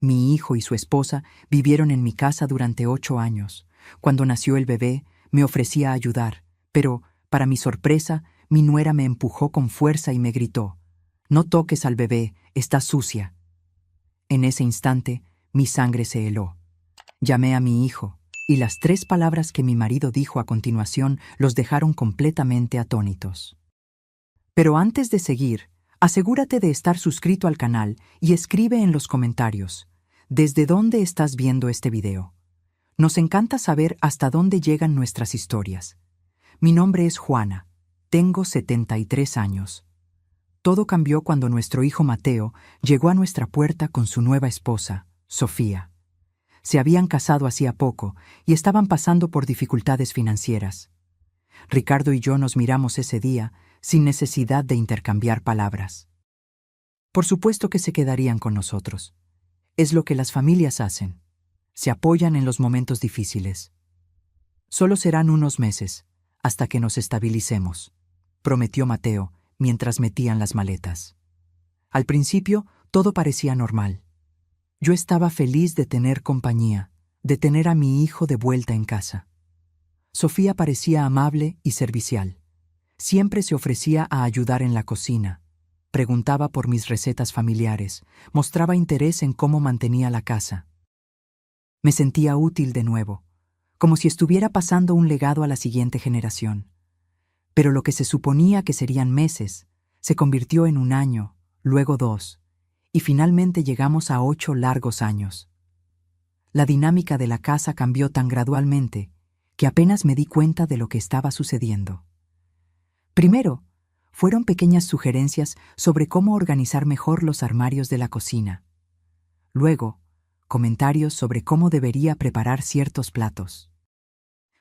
Mi hijo y su esposa vivieron en mi casa durante 8 años. Cuando nació el bebé, me ofrecía ayudar, pero, para mi sorpresa, mi nuera me empujó con fuerza y me gritó: «No toques al bebé, está sucia». En ese instante, mi sangre se heló. Llamé a mi hijo, y las 3 palabras que mi marido dijo a continuación los dejaron completamente atónitos. Pero antes de seguir, asegúrate de estar suscrito al canal y escribe en los comentarios: ¿desde dónde estás viendo este video? Nos encanta saber hasta dónde llegan nuestras historias. Mi nombre es Juana. Tengo 73 años. Todo cambió cuando nuestro hijo Mateo llegó a nuestra puerta con su nueva esposa, Sofía. Se habían casado hacía poco y estaban pasando por dificultades financieras. Ricardo y yo nos miramos ese día sin necesidad de intercambiar palabras. Por supuesto que se quedarían con nosotros. Es lo que las familias hacen. Se apoyan en los momentos difíciles. Solo serán unos meses, hasta que nos estabilicemos, prometió Mateo mientras metían las maletas. Al principio, todo parecía normal. Yo estaba feliz de tener compañía, de tener a mi hijo de vuelta en casa. Sofía parecía amable y servicial. Siempre se ofrecía a ayudar en la cocina. Preguntaba por mis recetas familiares, mostraba interés en cómo mantenía la casa. Me sentía útil de nuevo, como si estuviera pasando un legado a la siguiente generación. Pero lo que se suponía que serían meses, se convirtió en 1 año, luego 2, y finalmente llegamos a 8 largos años. La dinámica de la casa cambió tan gradualmente que apenas me di cuenta de lo que estaba sucediendo. Primero, fueron pequeñas sugerencias sobre cómo organizar mejor los armarios de la cocina. Luego, comentarios sobre cómo debería preparar ciertos platos.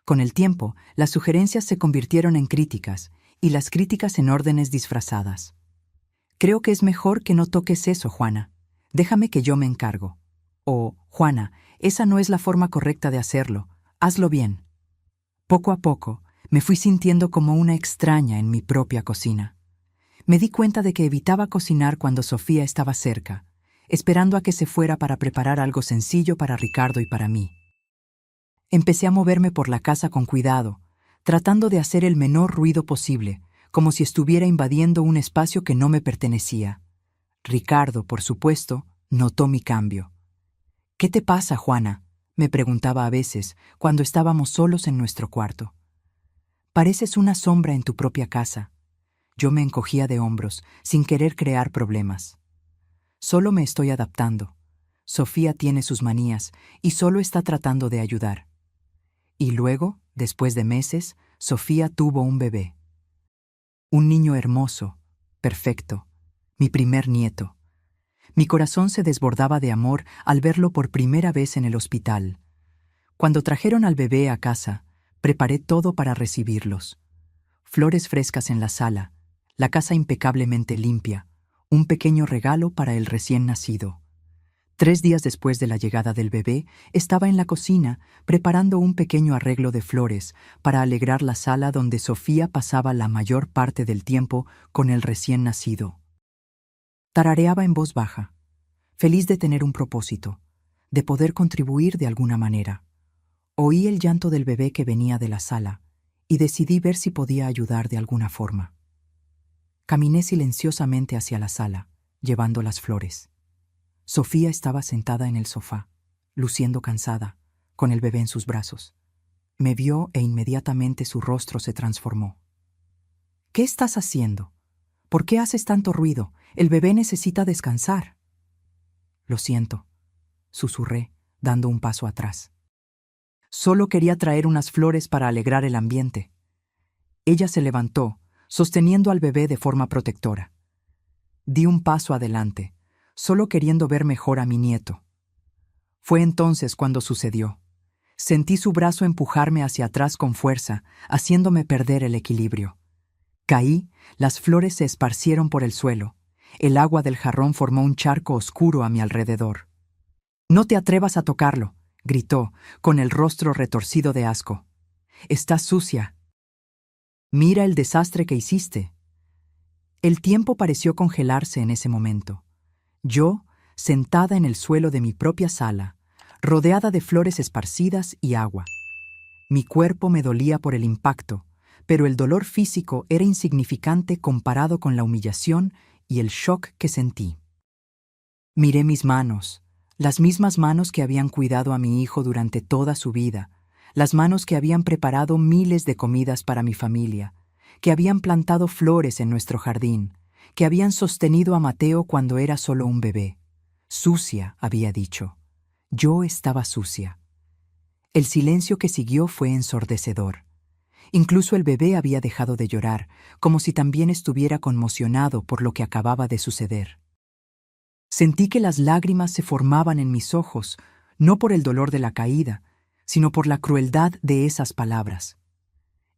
Con el tiempo, las sugerencias se convirtieron en críticas, y las críticas en órdenes disfrazadas. «Creo que es mejor que no toques eso, Juana. Déjame que yo me encargo». O «Juana, esa no es la forma correcta de hacerlo. Hazlo bien». Poco a poco, me fui sintiendo como una extraña en mi propia cocina. Me di cuenta de que evitaba cocinar cuando Sofía estaba cerca, esperando a que se fuera para preparar algo sencillo para Ricardo y para mí. Empecé a moverme por la casa con cuidado, tratando de hacer el menor ruido posible, como si estuviera invadiendo un espacio que no me pertenecía. Ricardo, por supuesto, notó mi cambio. «¿Qué te pasa, Juana?», me preguntaba a veces, cuando estábamos solos en nuestro cuarto. «Pareces una sombra en tu propia casa». Yo me encogía de hombros, sin querer crear problemas. «Solo me estoy adaptando. Sofía tiene sus manías y solo está tratando de ayudar». Y luego, después de meses, Sofía tuvo un bebé. Un niño hermoso, perfecto, mi primer nieto. Mi corazón se desbordaba de amor al verlo por primera vez en el hospital. Cuando trajeron al bebé a casa, preparé todo para recibirlos. Flores frescas en la sala, la casa impecablemente limpia, un pequeño regalo para el recién nacido. 3 días después de la llegada del bebé, estaba en la cocina preparando un pequeño arreglo de flores para alegrar la sala donde Sofía pasaba la mayor parte del tiempo con el recién nacido. Tarareaba en voz baja, feliz de tener un propósito, de poder contribuir de alguna manera. Oí el llanto del bebé que venía de la sala y decidí ver si podía ayudar de alguna forma. Caminé silenciosamente hacia la sala, llevando las flores. Sofía estaba sentada en el sofá, luciendo cansada, con el bebé en sus brazos. Me vio e inmediatamente su rostro se transformó. «¿Qué estás haciendo? ¿Por qué haces tanto ruido? El bebé necesita descansar». «Lo siento», susurré, dando un paso atrás. «Solo quería traer unas flores para alegrar el ambiente». Ella se levantó, sosteniendo al bebé de forma protectora. Di un paso adelante, solo queriendo ver mejor a mi nieto. Fue entonces cuando sucedió. Sentí su brazo empujarme hacia atrás con fuerza, haciéndome perder el equilibrio. Caí, las flores se esparcieron por el suelo. El agua del jarrón formó un charco oscuro a mi alrededor. «No te atrevas a tocarlo», gritó, con el rostro retorcido de asco. «Está sucia. Mira el desastre que hiciste». El tiempo pareció congelarse en ese momento. Yo, sentada en el suelo de mi propia sala, rodeada de flores esparcidas y agua. Mi cuerpo me dolía por el impacto, pero el dolor físico era insignificante comparado con la humillación y el shock que sentí. Miré mis manos, las mismas manos que habían cuidado a mi hijo durante toda su vida, las manos que habían preparado miles de comidas para mi familia, que habían plantado flores en nuestro jardín, que habían sostenido a Mateo cuando era solo un bebé. Sucia, había dicho. Yo estaba sucia. El silencio que siguió fue ensordecedor. Incluso el bebé había dejado de llorar, como si también estuviera conmocionado por lo que acababa de suceder. Sentí que las lágrimas se formaban en mis ojos, no por el dolor de la caída, sino por la crueldad de esas palabras.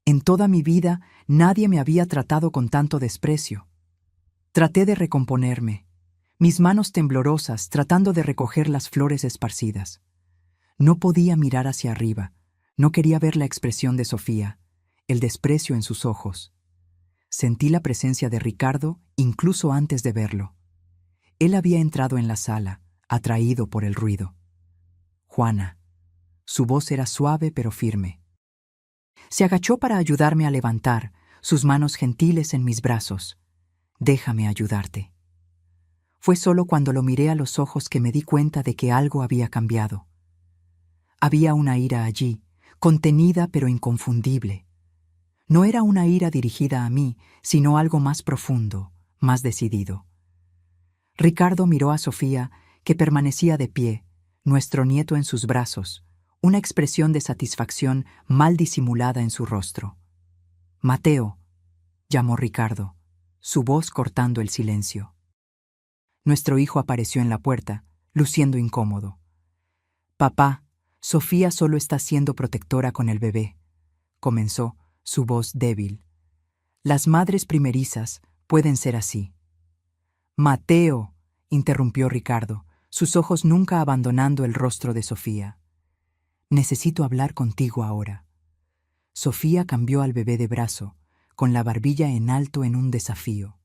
En toda mi vida nadie me había tratado con tanto desprecio. Traté de recomponerme, mis manos temblorosas tratando de recoger las flores esparcidas. No podía mirar hacia arriba, no quería ver la expresión de Sofía, el desprecio en sus ojos. Sentí la presencia de Ricardo incluso antes de verlo. Él había entrado en la sala, atraído por el ruido. Juana. Su voz era suave pero firme. Se agachó para ayudarme a levantar, sus manos gentiles en mis brazos. Déjame ayudarte. Fue solo cuando lo miré a los ojos que me di cuenta de que algo había cambiado. Había una ira allí, contenida pero inconfundible. No era una ira dirigida a mí, sino algo más profundo, más decidido. Ricardo miró a Sofía, que permanecía de pie, nuestro nieto en sus brazos, una expresión de satisfacción mal disimulada en su rostro. «Mateo», llamó Ricardo, su voz cortando el silencio. Nuestro hijo apareció en la puerta, luciendo incómodo. «Papá, Sofía solo está siendo protectora con el bebé», comenzó, su voz débil. «Las madres primerizas pueden ser así». «Mateo», interrumpió Ricardo, sus ojos nunca abandonando el rostro de Sofía. «Necesito hablar contigo ahora». Sofía cambió al bebé de brazo, con la barbilla en alto en un desafío.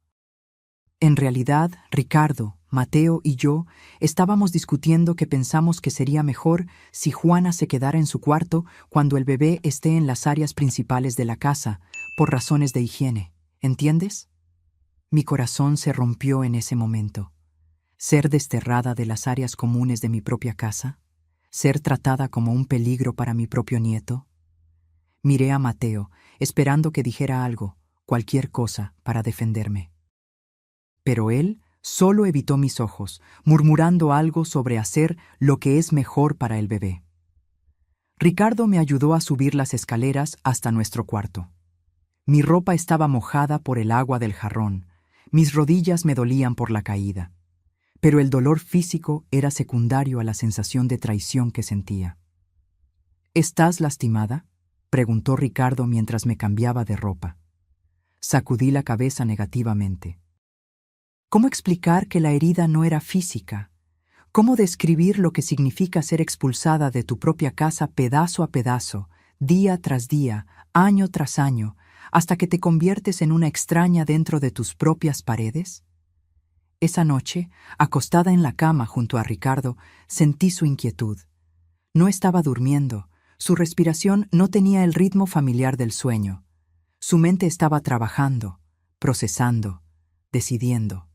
En realidad, Ricardo, Mateo y yo estábamos discutiendo que pensamos que sería mejor si Juana se quedara en su cuarto cuando el bebé esté en las áreas principales de la casa, por razones de higiene. ¿Entiendes? Mi corazón se rompió en ese momento. Ser desterrada de las áreas comunes de mi propia casa, ser tratada como un peligro para mi propio nieto. Miré a Mateo, esperando que dijera algo, cualquier cosa, para defenderme. Pero él solo evitó mis ojos, murmurando algo sobre hacer lo que es mejor para el bebé. Ricardo me ayudó a subir las escaleras hasta nuestro cuarto. Mi ropa estaba mojada por el agua del jarrón, mis rodillas me dolían por la caída, pero el dolor físico era secundario a la sensación de traición que sentía. «¿Estás lastimada?», preguntó Ricardo mientras me cambiaba de ropa. Sacudí la cabeza negativamente. ¿Cómo explicar que la herida no era física? ¿Cómo describir lo que significa ser expulsada de tu propia casa pedazo a pedazo, día tras día, año tras año, hasta que te conviertes en una extraña dentro de tus propias paredes? Esa noche, acostada en la cama junto a Ricardo, sentí su inquietud. No estaba durmiendo, su respiración no tenía el ritmo familiar del sueño. Su mente estaba trabajando, procesando, decidiendo.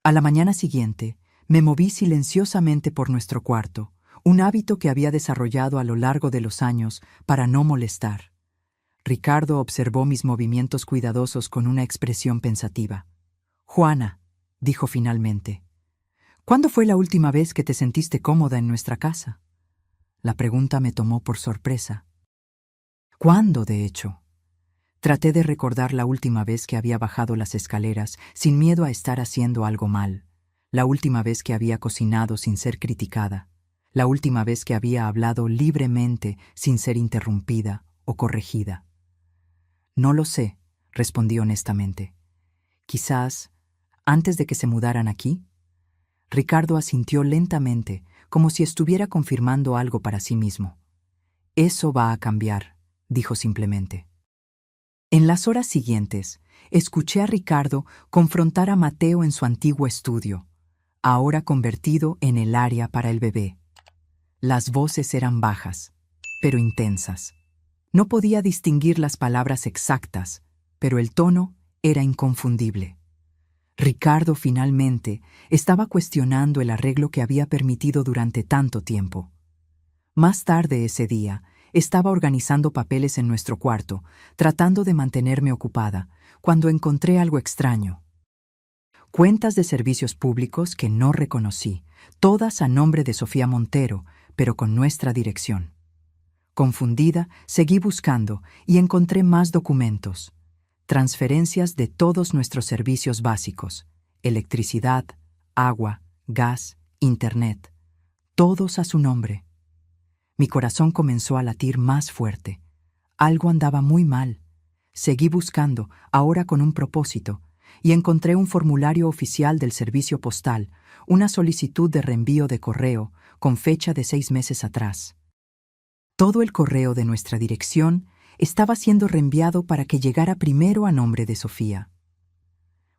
A la mañana siguiente, me moví silenciosamente por nuestro cuarto, un hábito que había desarrollado a lo largo de los años para no molestar. Ricardo observó mis movimientos cuidadosos con una expresión pensativa. «Juana», dijo finalmente, «¿cuándo fue la última vez que te sentiste cómoda en nuestra casa?» La pregunta me tomó por sorpresa. ¿Cuándo, de hecho? Traté de recordar la última vez que había bajado las escaleras sin miedo a estar haciendo algo mal, la última vez que había cocinado sin ser criticada, la última vez que había hablado libremente sin ser interrumpida o corregida. «No lo sé», respondí honestamente. «Quizás antes de que se mudaran aquí». Ricardo asintió lentamente, como si estuviera confirmando algo para sí mismo. «Eso va a cambiar», dijo simplemente. En las horas siguientes, escuché a Ricardo confrontar a Mateo en su antiguo estudio. ahora convertido en el área para el bebé. Las voces eran bajas, pero intensas. No podía distinguir las palabras exactas, pero el tono era inconfundible. Ricardo finalmente estaba cuestionando el arreglo que había permitido durante tanto tiempo. Más tarde ese día, estaba organizando papeles en nuestro cuarto, tratando de mantenerme ocupada, cuando encontré algo extraño. Cuentas de servicios públicos que no reconocí, todas a nombre de Sofía Montero, pero con nuestra dirección. Confundida, seguí buscando y encontré más documentos. Transferencias de todos nuestros servicios básicos: electricidad, agua, gas, internet, todos a su nombre. Mi corazón comenzó a latir más fuerte. Algo andaba muy mal. Seguí buscando, ahora con un propósito, y encontré un formulario oficial del servicio postal, una solicitud de reenvío de correo, con fecha de 6 meses atrás. Todo el correo de nuestra dirección estaba siendo reenviado para que llegara primero a nombre de Sofía.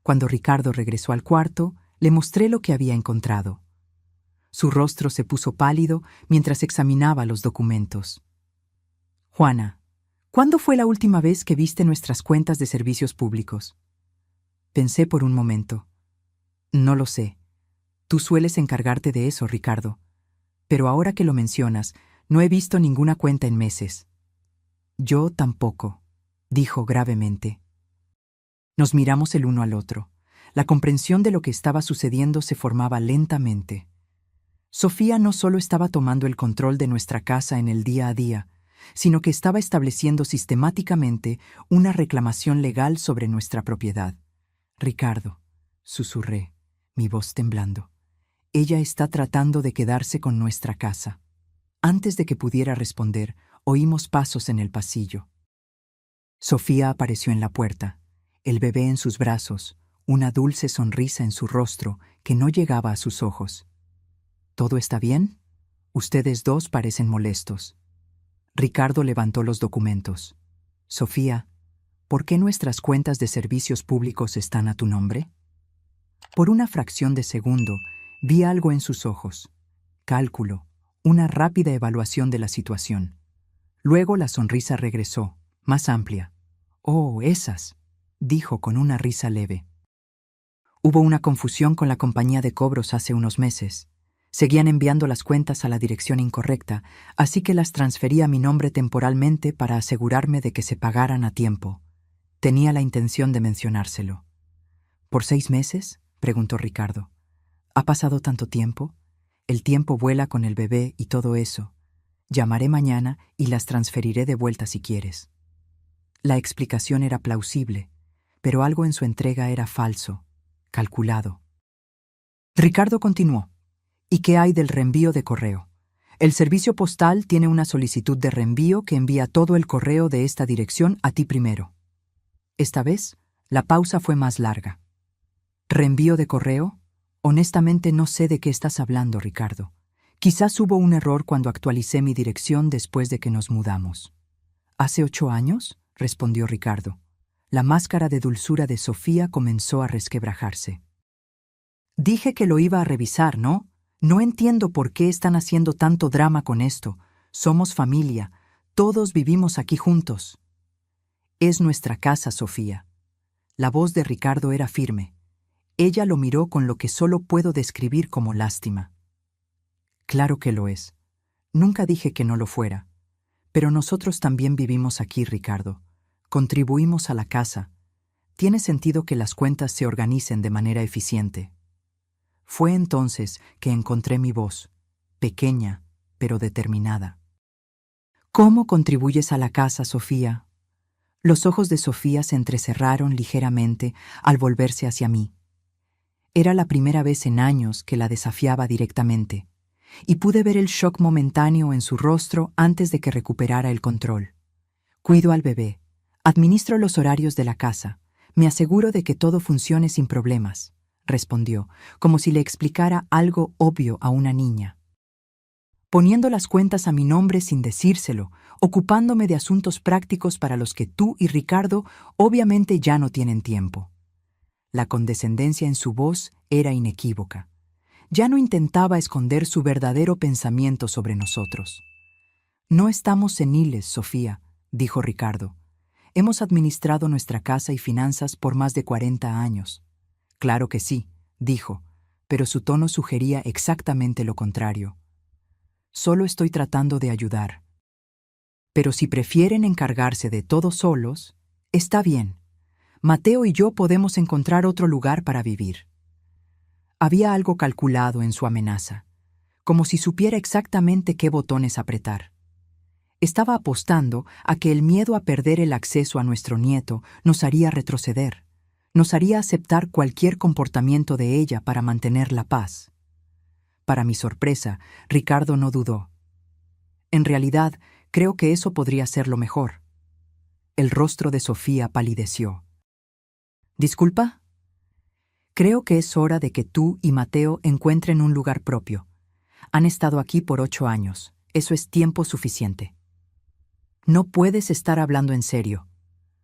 Cuando Ricardo regresó al cuarto, le mostré lo que había encontrado. Su rostro se puso pálido mientras examinaba los documentos. «Juana, ¿cuándo fue la última vez que viste nuestras cuentas de servicios públicos?» Pensé por un momento. «No lo sé. Tú sueles encargarte de eso, Ricardo. Pero ahora que lo mencionas, no he visto ninguna cuenta en meses». «Yo tampoco», dijo gravemente. Nos miramos el uno al otro. La comprensión de lo que estaba sucediendo se formaba lentamente. Sofía no solo estaba tomando el control de nuestra casa en el día a día, sino que estaba estableciendo sistemáticamente una reclamación legal sobre nuestra propiedad. «Ricardo», susurré, mi voz temblando, «ella está tratando de quedarse con nuestra casa». Antes de que pudiera responder, oímos pasos en el pasillo. Sofía apareció en la puerta, el bebé en sus brazos, una dulce sonrisa en su rostro que no llegaba a sus ojos. «¿Todo está bien? Ustedes dos parecen molestos». Ricardo levantó los documentos. «Sofía, ¿por qué nuestras cuentas de servicios públicos están a tu nombre?» Por una fracción de segundo, vi algo en sus ojos. Cálculo, una rápida evaluación de la situación. Luego la sonrisa regresó, más amplia. «Oh, esas», dijo con una risa leve. «Hubo una confusión con la compañía de cobros hace unos meses. Seguían enviando las cuentas a la dirección incorrecta, así que las transferí a mi nombre temporalmente para asegurarme de que se pagaran a tiempo. Tenía la intención de mencionárselo». «¿Por 6 meses?» preguntó Ricardo. «¿Ha pasado tanto tiempo? El tiempo vuela con el bebé y todo eso. Llamaré mañana y las transferiré de vuelta si quieres». La explicación era plausible, pero algo en su entrega era falso, calculado. Ricardo continuó. «¿Y qué hay del reenvío de correo? El servicio postal tiene una solicitud de reenvío que envía todo el correo de esta dirección a ti primero». Esta vez, la pausa fue más larga. «¿Reenvío de correo? Honestamente no sé de qué estás hablando, Ricardo. Quizás hubo un error cuando actualicé mi dirección después de que nos mudamos». «¿Hace 8 años?» respondió Ricardo. La máscara de dulzura de Sofía comenzó a resquebrajarse. «Dije que lo iba a revisar, ¿no? No entiendo por qué están haciendo tanto drama con esto. Somos familia. Todos vivimos aquí juntos». «Es nuestra casa, Sofía». La voz de Ricardo era firme. Ella lo miró con lo que solo puedo describir como lástima. «Claro que lo es. Nunca dije que no lo fuera. Pero nosotros también vivimos aquí, Ricardo. Contribuimos a la casa. Tiene sentido que las cuentas se organicen de manera eficiente». Fue entonces que encontré mi voz, pequeña, pero determinada. «¿Cómo contribuyes a la casa, Sofía?» Los ojos de Sofía se entrecerraron ligeramente al volverse hacia mí. Era la primera vez en años que la desafiaba directamente, y pude ver el shock momentáneo en su rostro antes de que recuperara el control. «Cuido al bebé, administro los horarios de la casa, me aseguro de que todo funcione sin problemas», respondió, como si le explicara algo obvio a una niña. «Poniendo las cuentas a mi nombre sin decírselo, ocupándome de asuntos prácticos para los que tú y Ricardo obviamente ya no tienen tiempo». La condescendencia en su voz era inequívoca. Ya no intentaba esconder su verdadero pensamiento sobre nosotros. No estamos seniles, Sofía, dijo Ricardo. Hemos administrado nuestra casa y finanzas por más de 40 años. Claro que sí, dijo, pero su tono sugería exactamente lo contrario. Solo estoy tratando de ayudar. Pero si prefieren encargarse de todo solos, está bien. Mateo y yo podemos encontrar otro lugar para vivir. Había algo calculado en su amenaza, como si supiera exactamente qué botones apretar. Estaba apostando a que el miedo a perder el acceso a nuestro nieto nos haría retroceder, nos haría aceptar cualquier comportamiento de ella para mantener la paz. Para mi sorpresa, Ricardo no dudó. En realidad, creo que eso podría ser lo mejor. El rostro de Sofía palideció. ¿Disculpa? Creo que es hora de que tú y Mateo encuentren un lugar propio. Han estado aquí por 8 años. Eso es tiempo suficiente. No puedes estar hablando en serio.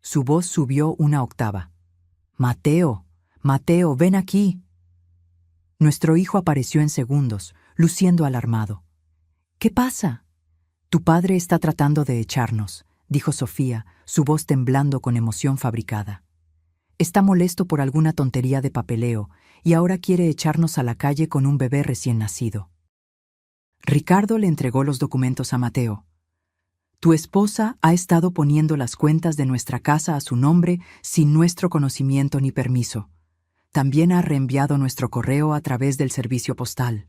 Su voz subió una octava. Mateo, Mateo, ven aquí. Nuestro hijo apareció en segundos, luciendo alarmado. ¿Qué pasa? Tu padre está tratando de echarnos, dijo Sofía, su voz temblando con emoción fabricada. Está molesto por alguna tontería de papeleo y ahora quiere echarnos a la calle con un bebé recién nacido. Ricardo le entregó los documentos a Mateo. Tu esposa ha estado poniendo las cuentas de nuestra casa a su nombre sin nuestro conocimiento ni permiso. También ha reenviado nuestro correo a través del servicio postal.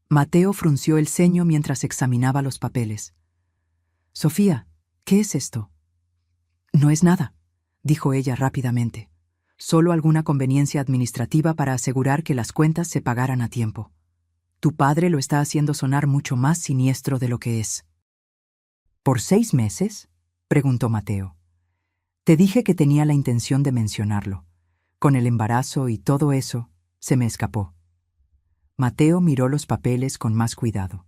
Mateo frunció el ceño mientras examinaba los papeles. Sofía, ¿qué es esto? No es nada, dijo ella rápidamente. Solo alguna conveniencia administrativa para asegurar que las cuentas se pagaran a tiempo. Tu padre lo está haciendo sonar mucho más siniestro de lo que es. ¿Por 6 meses? Preguntó Mateo. Te dije que tenía la intención de mencionarlo. Con el embarazo y todo eso, se me escapó. Mateo miró los papeles con más cuidado.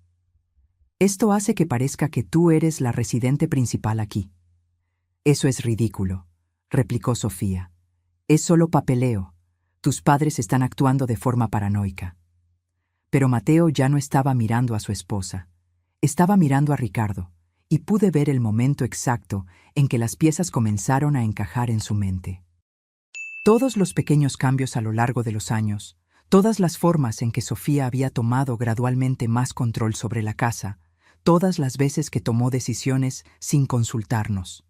Esto hace que parezca que tú eres la residente principal aquí. Eso es ridículo, replicó Sofía. Es solo papeleo. Tus padres están actuando de forma paranoica. Pero Mateo ya no estaba mirando a su esposa. Estaba mirando a Ricardo, y pude ver el momento exacto en que las piezas comenzaron a encajar en su mente. Todos los pequeños cambios a lo largo de los años, todas las formas en que Sofía había tomado gradualmente más control sobre la casa, todas las veces que tomó decisiones sin consultarnos.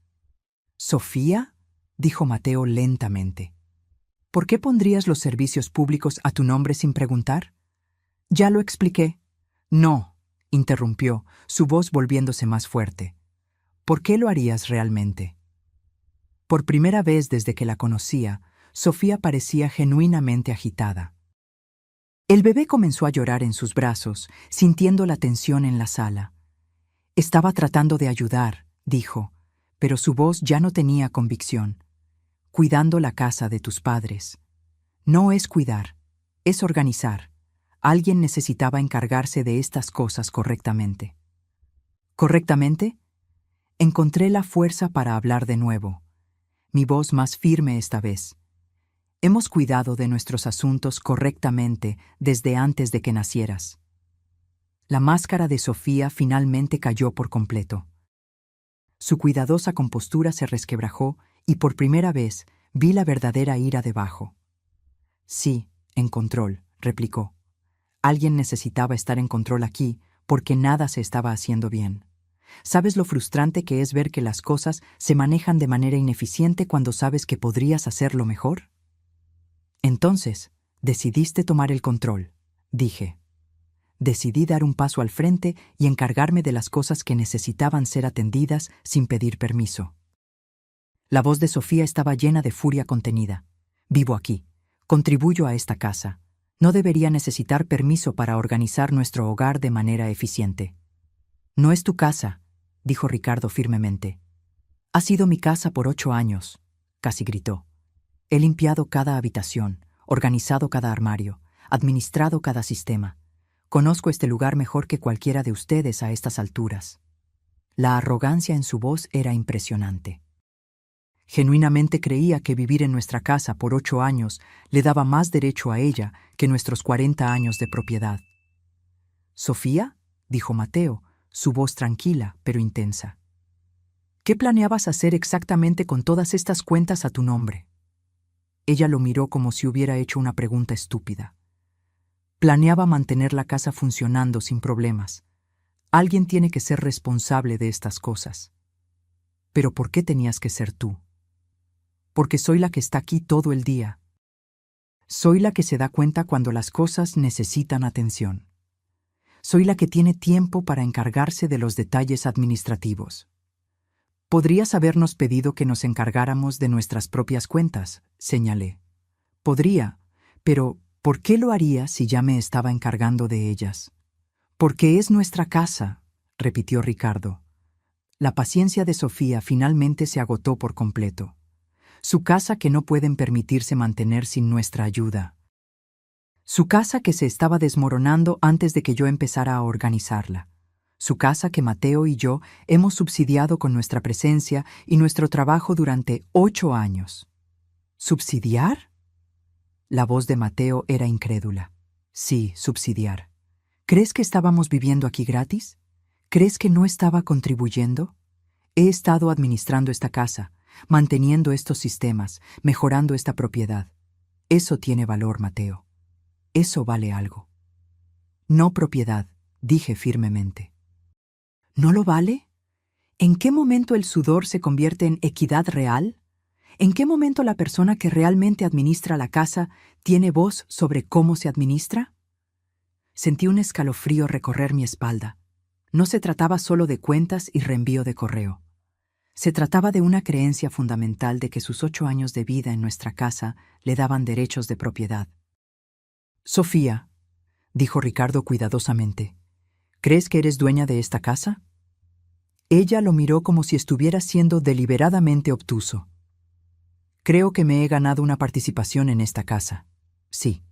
¿Sofía? Dijo Mateo lentamente. ¿Por qué pondrías los servicios públicos a tu nombre sin preguntar? Ya lo expliqué. No, interrumpió, su voz volviéndose más fuerte. ¿Por qué lo harías realmente? Por primera vez desde que la conocía, Sofía parecía genuinamente agitada. El bebé comenzó a llorar en sus brazos, sintiendo la tensión en la sala. Estaba tratando de ayudar, dijo, pero su voz ya no tenía convicción. Cuidando la casa de tus padres. No es cuidar, es organizar. Alguien necesitaba encargarse de estas cosas correctamente. ¿Correctamente? Encontré la fuerza para hablar de nuevo. Mi voz más firme esta vez. Hemos cuidado de nuestros asuntos correctamente desde antes de que nacieras. La máscara de Sofía finalmente cayó por completo. Su cuidadosa compostura se resquebrajó y por primera vez vi la verdadera ira debajo. Sí, en control, replicó. Alguien necesitaba estar en control aquí porque nada se estaba haciendo bien. ¿Sabes lo frustrante que es ver que las cosas se manejan de manera ineficiente cuando sabes que podrías hacerlo mejor? Entonces, decidiste tomar el control, dije. Decidí dar un paso al frente y encargarme de las cosas que necesitaban ser atendidas sin pedir permiso. La voz de Sofía estaba llena de furia contenida. Vivo aquí. Contribuyo a esta casa. No debería necesitar permiso para organizar nuestro hogar de manera eficiente. No es tu casa, dijo Ricardo firmemente. Ha sido mi casa por 8 años, casi gritó. He limpiado cada habitación, organizado cada armario, administrado cada sistema. Conozco este lugar mejor que cualquiera de ustedes a estas alturas. La arrogancia en su voz era impresionante. Genuinamente creía que vivir en nuestra casa por 8 años le daba más derecho a ella que nuestros 40 años de propiedad. «¿Sofía?», dijo Mateo, su voz tranquila pero intensa. «¿Qué planeabas hacer exactamente con todas estas cuentas a tu nombre?». Ella lo miró como si hubiera hecho una pregunta estúpida. Planeaba mantener la casa funcionando sin problemas. Alguien tiene que ser responsable de estas cosas. ¿Pero por qué tenías que ser tú? Porque soy la que está aquí todo el día. Soy la que se da cuenta cuando las cosas necesitan atención. Soy la que tiene tiempo para encargarse de los detalles administrativos. Podrías habernos pedido que nos encargáramos de nuestras propias cuentas, señalé. Podría, pero ¿por qué lo haría si ya me estaba encargando de ellas? Porque es nuestra casa, repitió Ricardo. La paciencia de Sofía finalmente se agotó por completo. Su casa que no pueden permitirse mantener sin nuestra ayuda. Su casa que se estaba desmoronando antes de que yo empezara a organizarla. Su casa que Mateo y yo hemos subsidiado con nuestra presencia y nuestro trabajo durante 8 años. ¿Subsidiar? La voz de Mateo era incrédula. Sí, subsidiar. ¿Crees que estábamos viviendo aquí gratis? ¿Crees que no estaba contribuyendo? He estado administrando esta casa, manteniendo estos sistemas, mejorando esta propiedad. Eso tiene valor, Mateo. Eso vale algo. No propiedad, dije firmemente. ¿No lo vale? ¿En qué momento el sudor se convierte en equidad real? ¿En qué momento la persona que realmente administra la casa tiene voz sobre cómo se administra? Sentí un escalofrío recorrer mi espalda. No se trataba solo de cuentas y reenvío de correo. Se trataba de una creencia fundamental de que sus 8 años de vida en nuestra casa le daban derechos de propiedad. «Sofía», dijo Ricardo cuidadosamente, «¿crees que eres dueña de esta casa?». Ella lo miró como si estuviera siendo deliberadamente obtuso. «Creo que me he ganado una participación en esta casa. Sí».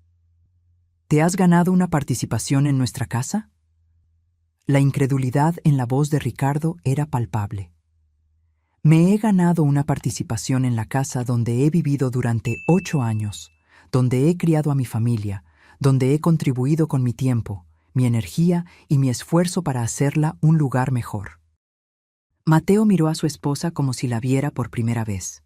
«¿Te has ganado una participación en nuestra casa?». La incredulidad en la voz de Ricardo era palpable. «Me he ganado una participación en la casa donde he vivido durante 8 años, donde he criado a mi familia, donde he contribuido con mi tiempo, mi energía y mi esfuerzo para hacerla un lugar mejor». Mateo miró a su esposa como si la viera por primera vez.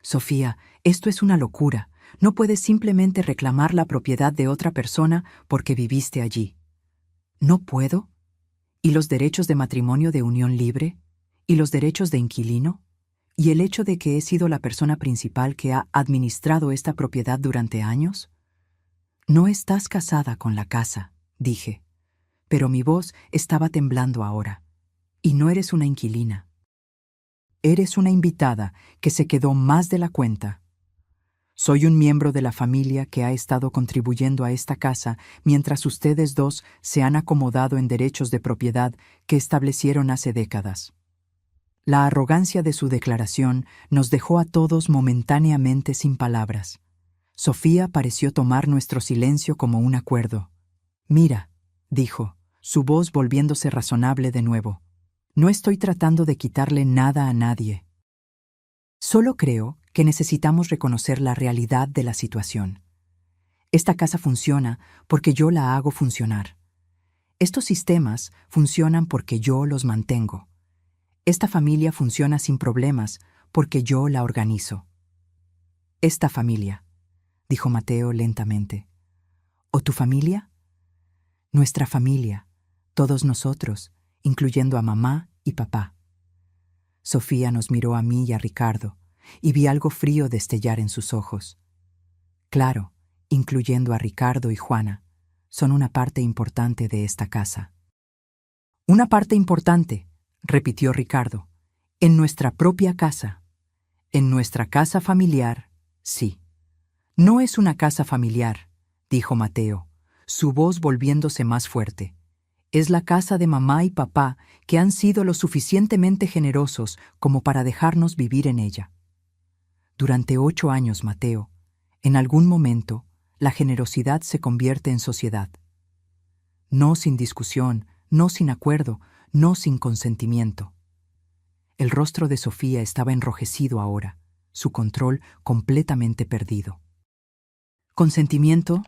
«Sofía, esto es una locura. No puedes simplemente reclamar la propiedad de otra persona porque viviste allí». «¿No puedo? ¿Y los derechos de matrimonio de unión libre? ¿Y los derechos de inquilino? ¿Y el hecho de que he sido la persona principal que ha administrado esta propiedad durante años?». «No estás casada con la casa», dije, pero mi voz estaba temblando ahora. «Y no eres una inquilina. Eres una invitada que se quedó más de la cuenta. Soy un miembro de la familia que ha estado contribuyendo a esta casa mientras ustedes dos se han acomodado en derechos de propiedad que establecieron hace décadas». La arrogancia de su declaración nos dejó a todos momentáneamente sin palabras. Sofía pareció tomar nuestro silencio como un acuerdo. «Mira», dijo, su voz volviéndose razonable de nuevo, «no estoy tratando de quitarle nada a nadie. Solo creo que necesitamos reconocer la realidad de la situación. Esta casa funciona porque yo la hago funcionar. Estos sistemas funcionan porque yo los mantengo. Esta familia funciona sin problemas porque yo la organizo». «Esta familia», dijo Mateo lentamente. «¿O tu familia?». «Nuestra familia, todos nosotros, incluyendo a mamá y papá». Sofía nos miró a mí y a Ricardo, y vi algo frío destellar en sus ojos. «Claro, incluyendo a Ricardo y Juana, son una parte importante de esta casa». «Una parte importante», repitió Ricardo, «en nuestra propia casa. En nuestra casa familiar, sí». «No es una casa familiar», dijo Mateo, su voz volviéndose más fuerte. «Es la casa de mamá y papá que han sido lo suficientemente generosos como para dejarnos vivir en ella. Durante 8 años, Mateo, en algún momento, la generosidad se convierte en sociedad. No sin discusión, no sin acuerdo, no sin consentimiento. El rostro de Sofía estaba enrojecido ahora, su control completamente perdido. ¿Consentimiento?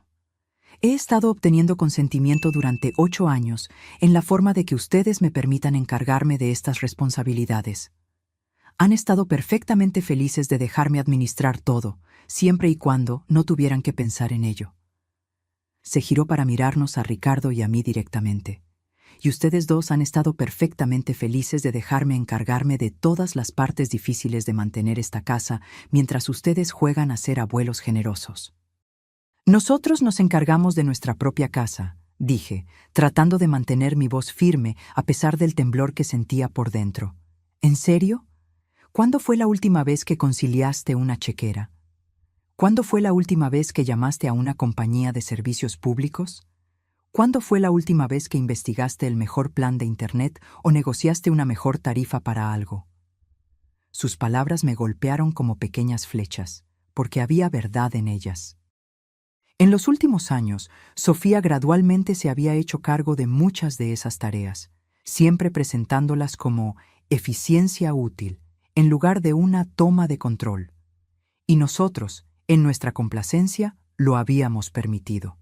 He estado obteniendo consentimiento durante 8 años en la forma de que ustedes me permitan encargarme de estas responsabilidades. Han estado perfectamente felices de dejarme administrar todo, siempre y cuando no tuvieran que pensar en ello. Se giró para mirarnos a Ricardo y a mí directamente. Y ustedes dos han estado perfectamente felices de dejarme encargarme de todas las partes difíciles de mantener esta casa mientras ustedes juegan a ser abuelos generosos. Nosotros nos encargamos de nuestra propia casa, dije, tratando de mantener mi voz firme a pesar del temblor que sentía por dentro. ¿En serio? ¿Cuándo fue la última vez que conciliaste una chequera? ¿Cuándo fue la última vez que llamaste a una compañía de servicios públicos? ¿Cuándo fue la última vez que investigaste el mejor plan de Internet o negociaste una mejor tarifa para algo? Sus palabras me golpearon como pequeñas flechas, porque había verdad en ellas. En los últimos años, Sofía gradualmente se había hecho cargo de muchas de esas tareas, siempre presentándolas como eficiencia útil, en lugar de una toma de control. Y nosotros, en nuestra complacencia, lo habíamos permitido.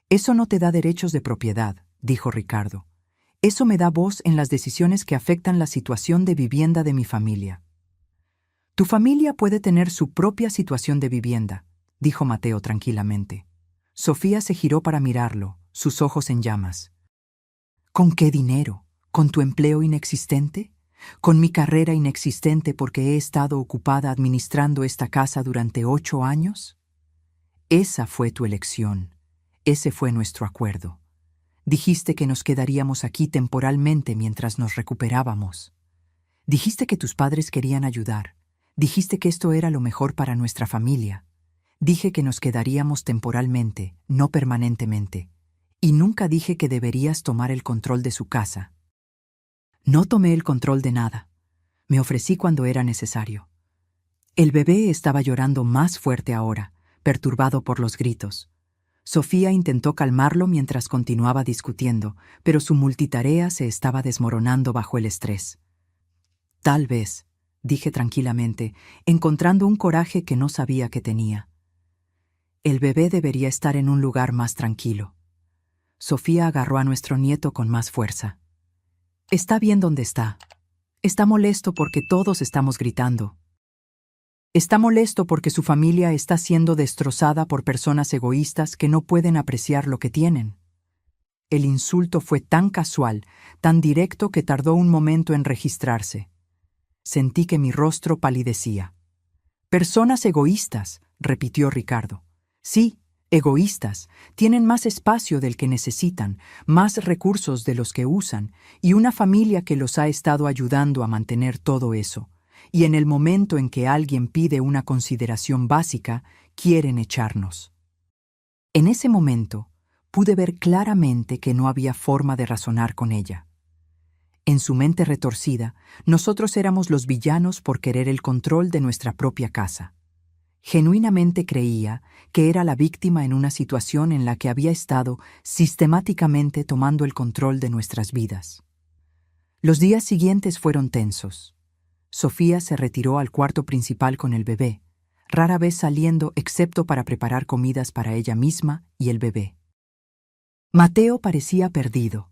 Eso no te da derechos de propiedad, dijo Ricardo. Eso me da voz en las decisiones que afectan la situación de vivienda de mi familia. Tu familia puede tener su propia situación de vivienda, dijo Mateo tranquilamente. Sofía se giró para mirarlo, sus ojos en llamas. ¿Con qué dinero? ¿Con tu empleo inexistente? ¿Con mi carrera inexistente porque he estado ocupada administrando esta casa durante 8 años? Esa fue tu elección. Ese fue nuestro acuerdo. Dijiste que nos quedaríamos aquí temporalmente mientras nos recuperábamos. Dijiste que tus padres querían ayudar. Dijiste que esto era lo mejor para nuestra familia. Dije que nos quedaríamos temporalmente, no permanentemente. Y nunca dije que deberías tomar el control de su casa. No tomé el control de nada. Me ofrecí cuando era necesario. El bebé estaba llorando más fuerte ahora, perturbado por los gritos. Sofía intentó calmarlo mientras continuaba discutiendo, pero su multitarea se estaba desmoronando bajo el estrés. Tal vez, dije tranquilamente, encontrando un coraje que no sabía que tenía. El bebé debería estar en un lugar más tranquilo. Sofía agarró a nuestro nieto con más fuerza. Está bien donde está. Está molesto porque todos estamos gritando. Está molesto porque su familia está siendo destrozada por personas egoístas que no pueden apreciar lo que tienen. El insulto fue tan casual, tan directo que tardó un momento en registrarse. Sentí que mi rostro palidecía. Personas egoístas, repitió Ricardo. Sí, egoístas, tienen más espacio del que necesitan, más recursos de los que usan, y una familia que los ha estado ayudando a mantener todo eso. Y en el momento en que alguien pide una consideración básica, quieren echarnos. En ese momento, pude ver claramente que no había forma de razonar con ella. En su mente retorcida, nosotros éramos los villanos por querer el control de nuestra propia casa. Genuinamente creía que era la víctima en una situación en la que había estado sistemáticamente tomando el control de nuestras vidas. Los días siguientes fueron tensos. Sofía se retiró al cuarto principal con el bebé, rara vez saliendo excepto para preparar comidas para ella misma y el bebé. Mateo parecía perdido,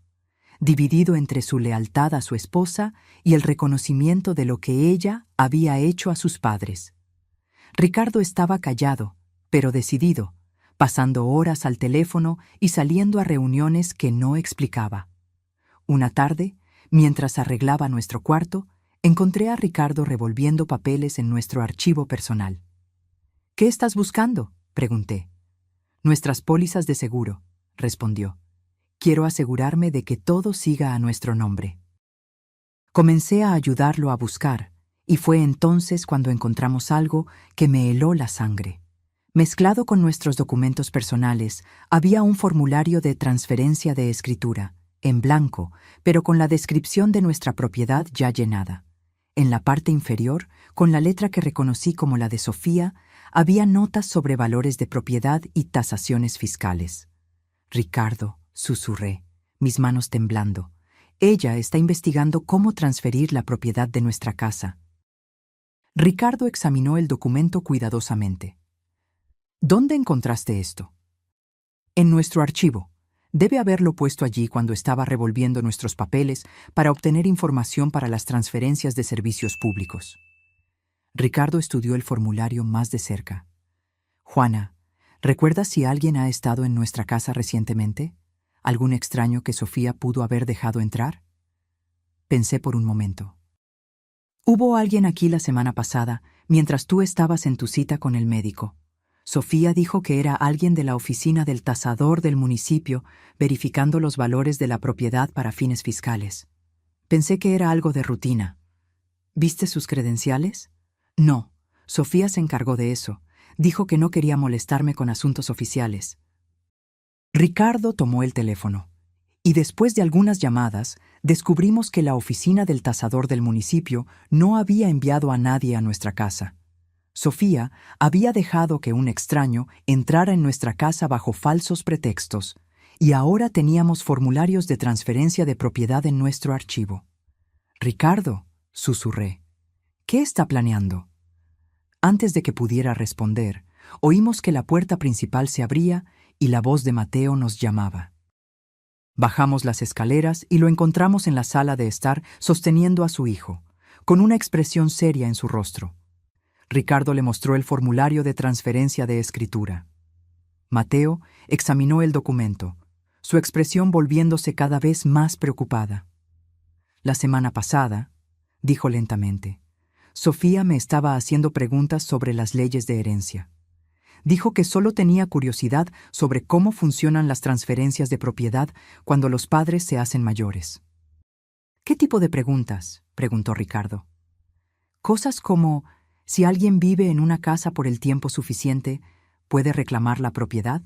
dividido entre su lealtad a su esposa y el reconocimiento de lo que ella había hecho a sus padres. Ricardo estaba callado, pero decidido, pasando horas al teléfono y saliendo a reuniones que no explicaba. Una tarde, mientras arreglaba nuestro cuarto, encontré a Ricardo revolviendo papeles en nuestro archivo personal. ¿Qué estás buscando?, pregunté. Nuestras pólizas de seguro, respondió. Quiero asegurarme de que todo siga a nuestro nombre. Comencé a ayudarlo a buscar, y fue entonces cuando encontramos algo que me heló la sangre. Mezclado con nuestros documentos personales, había un formulario de transferencia de escritura, en blanco, pero con la descripción de nuestra propiedad ya llenada. En la parte inferior, con la letra que reconocí como la de Sofía, había notas sobre valores de propiedad y tasaciones fiscales. Ricardo, susurré, mis manos temblando, Ella está investigando cómo transferir la propiedad de nuestra casa. Ricardo examinó el documento cuidadosamente. ¿Dónde encontraste esto? En nuestro archivo. Debe haberlo puesto allí cuando estaba revolviendo nuestros papeles para obtener información para las transferencias de servicios públicos. Ricardo estudió el formulario más de cerca. Juana, ¿recuerdas si alguien ha estado en nuestra casa recientemente? ¿Algún extraño que Sofía pudo haber dejado entrar? Pensé por un momento. Hubo alguien aquí la semana pasada, mientras tú estabas en tu cita con el médico. Sofía dijo que era alguien de la oficina del tasador del municipio, verificando los valores de la propiedad para fines fiscales. Pensé que era algo de rutina. ¿Viste sus credenciales? No, Sofía se encargó de eso. Dijo que no quería molestarme con asuntos oficiales. Ricardo tomó el teléfono, y después de algunas llamadas, descubrimos que la oficina del tasador del municipio no había enviado a nadie a nuestra casa. Sofía había dejado que un extraño entrara en nuestra casa bajo falsos pretextos, y ahora teníamos formularios de transferencia de propiedad en nuestro archivo. Ricardo, susurré, ¿qué está planeando? Antes de que pudiera responder, oímos que la puerta principal se abría y la voz de Mateo nos llamaba. Bajamos las escaleras y lo encontramos en la sala de estar sosteniendo a su hijo, con una expresión seria en su rostro. Ricardo le mostró el formulario de transferencia de escritura. Mateo examinó el documento, su expresión volviéndose cada vez más preocupada. La semana pasada, dijo lentamente, Sofía me estaba haciendo preguntas sobre las leyes de herencia. Dijo que solo tenía curiosidad sobre cómo funcionan las transferencias de propiedad cuando los padres se hacen mayores. ¿Qué tipo de preguntas?, preguntó Ricardo. Cosas como, si alguien vive en una casa por el tiempo suficiente, ¿puede reclamar la propiedad?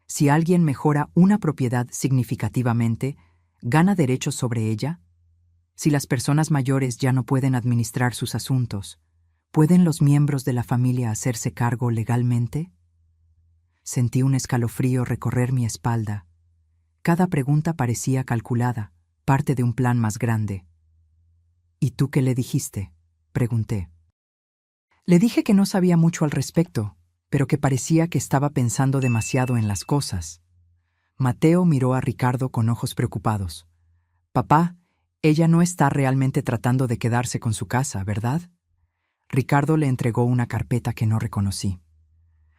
Si alguien mejora una propiedad significativamente, ¿gana derechos sobre ella? Si las personas mayores ya no pueden administrar sus asuntos, ¿pueden los miembros de la familia hacerse cargo legalmente? Sentí un escalofrío recorrer mi espalda. Cada pregunta parecía calculada, parte de un plan más grande. ¿Y tú qué le dijiste?, pregunté. Le dije que no sabía mucho al respecto, pero que parecía que estaba pensando demasiado en las cosas. Mateo miró a Ricardo con ojos preocupados. «Papá, ella no está realmente tratando de quedarse con su casa, ¿verdad?» Ricardo le entregó una carpeta que no reconocí.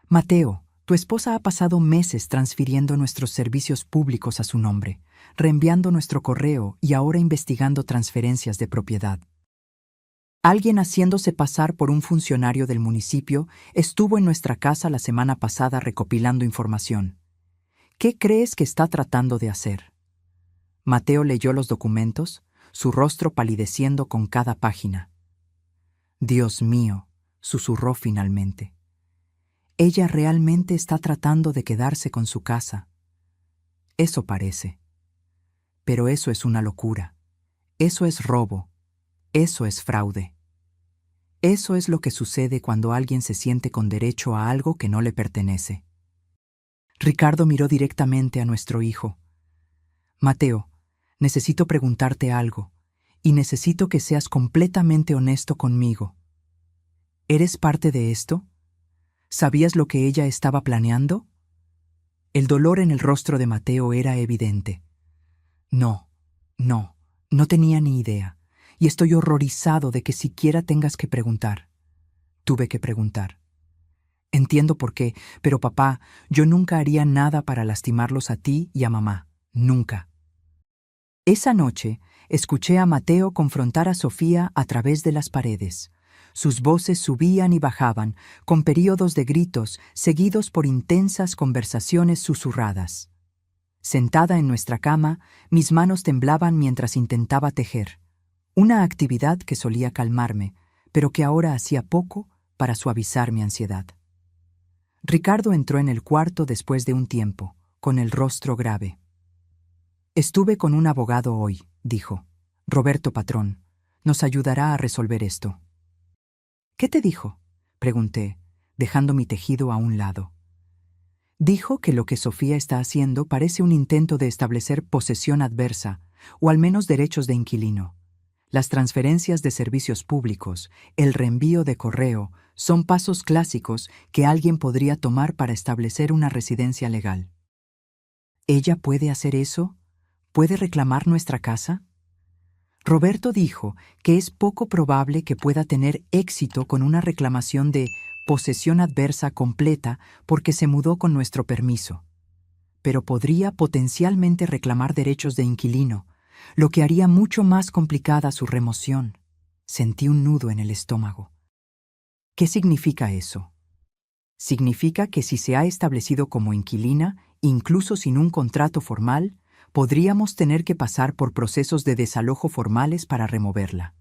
«Mateo, tu esposa ha pasado meses transfiriendo nuestros servicios públicos a su nombre, reenviando nuestro correo y ahora investigando transferencias de propiedad. Alguien haciéndose pasar por un funcionario del municipio estuvo en nuestra casa la semana pasada recopilando información. ¿Qué crees que está tratando de hacer?» Mateo leyó los documentos, su rostro palideciendo con cada página. «Dios mío», susurró finalmente. «Ella realmente está tratando de quedarse con su casa. Eso parece. Pero eso es una locura. Eso es robo. Eso es fraude. Eso es lo que sucede cuando alguien se siente con derecho a algo que no le pertenece». Ricardo miró directamente a nuestro hijo. «Mateo, necesito preguntarte algo, y necesito que seas completamente honesto conmigo. ¿Eres parte de esto? ¿Sabías lo que ella estaba planeando?» El dolor en el rostro de Mateo era evidente. No tenía ni idea, y estoy horrorizado de que siquiera tengas que preguntar. Tuve que preguntar. Entiendo por qué, pero papá, yo nunca haría nada para lastimarlos a ti y a mamá. Nunca. Esa noche, escuché a Mateo confrontar a Sofía a través de las paredes. Sus voces subían y bajaban, con períodos de gritos seguidos por intensas conversaciones susurradas. Sentada en nuestra cama, mis manos temblaban mientras intentaba tejer, una actividad que solía calmarme, pero que ahora hacía poco para suavizar mi ansiedad. Ricardo entró en el cuarto después de un tiempo, con el rostro grave. «Estuve con un abogado hoy», dijo. «Roberto Patrón. Nos ayudará a resolver esto». «¿Qué te dijo?», pregunté, dejando mi tejido a un lado. «Dijo que lo que Sofía está haciendo parece un intento de establecer posesión adversa, o al menos derechos de inquilino. Las transferencias de servicios públicos, el reenvío de correo, son pasos clásicos que alguien podría tomar para establecer una residencia legal. ¿Ella puede hacer eso? ¿Puede reclamar nuestra casa? Roberto dijo que es poco probable que pueda tener éxito con una reclamación de posesión adversa completa porque se mudó con nuestro permiso, pero podría potencialmente reclamar derechos de inquilino, lo que haría mucho más complicada su remoción. Sentí un nudo en el estómago. ¿Qué significa eso? Significa que si se ha establecido como inquilina, incluso sin un contrato formal, podríamos tener que pasar por procesos de desalojo formales para removerla.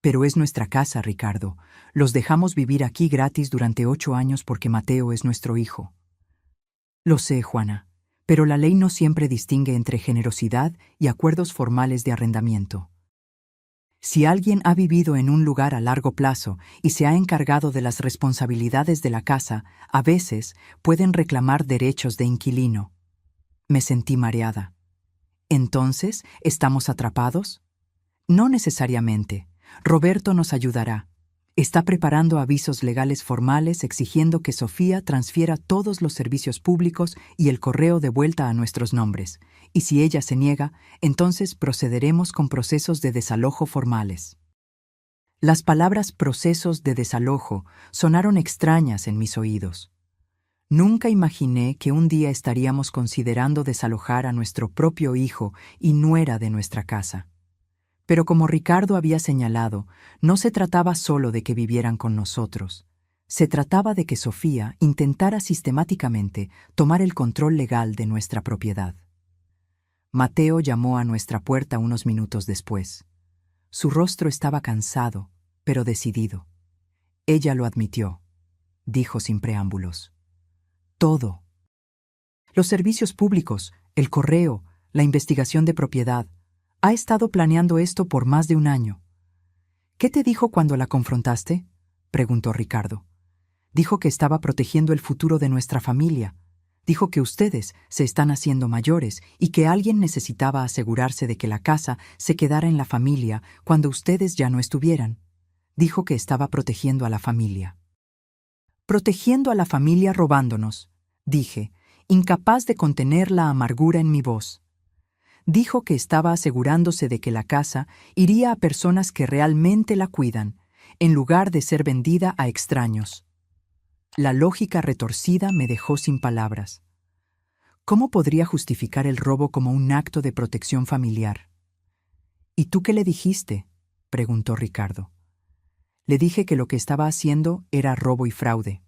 Pero es nuestra casa, Ricardo. Los dejamos vivir aquí gratis durante 8 años porque Mateo es nuestro hijo. Lo sé, Juana, pero la ley no siempre distingue entre generosidad y acuerdos formales de arrendamiento. Si alguien ha vivido en un lugar a largo plazo y se ha encargado de las responsabilidades de la casa, a veces pueden reclamar derechos de inquilino. Me sentí mareada. ¿Entonces, estamos atrapados? No necesariamente. Roberto nos ayudará. Está preparando avisos legales formales exigiendo que Sofía transfiera todos los servicios públicos y el correo de vuelta a nuestros nombres. Y si ella se niega, entonces procederemos con procesos de desalojo formales. Las palabras procesos de desalojo sonaron extrañas en mis oídos. Nunca imaginé que un día estaríamos considerando desalojar a nuestro propio hijo y nuera de nuestra casa. Pero como Ricardo había señalado, no se trataba solo de que vivieran con nosotros. Se trataba de que Sofía intentara sistemáticamente tomar el control legal de nuestra propiedad. Mateo llamó a nuestra puerta unos minutos después. Su rostro estaba cansado, pero decidido. Ella lo admitió, dijo sin preámbulos. Todo. Los servicios públicos, el correo, la investigación de propiedad. Ha estado planeando esto por más de un año. ¿Qué te dijo cuando la confrontaste?, preguntó Ricardo. Dijo que estaba protegiendo el futuro de nuestra familia. Dijo que ustedes se están haciendo mayores y que alguien necesitaba asegurarse de que la casa se quedara en la familia cuando ustedes ya no estuvieran. Dijo que estaba protegiendo a la familia. Protegiendo a la familia robándonos, dije, incapaz de contener la amargura en mi voz. Dijo que estaba asegurándose de que la casa iría a personas que realmente la cuidan, en lugar de ser vendida a extraños. La lógica retorcida me dejó sin palabras. ¿Cómo podría justificar el robo como un acto de protección familiar? ¿Y tú qué le dijiste?, preguntó Ricardo. Le dije que lo que estaba haciendo era robo y fraude.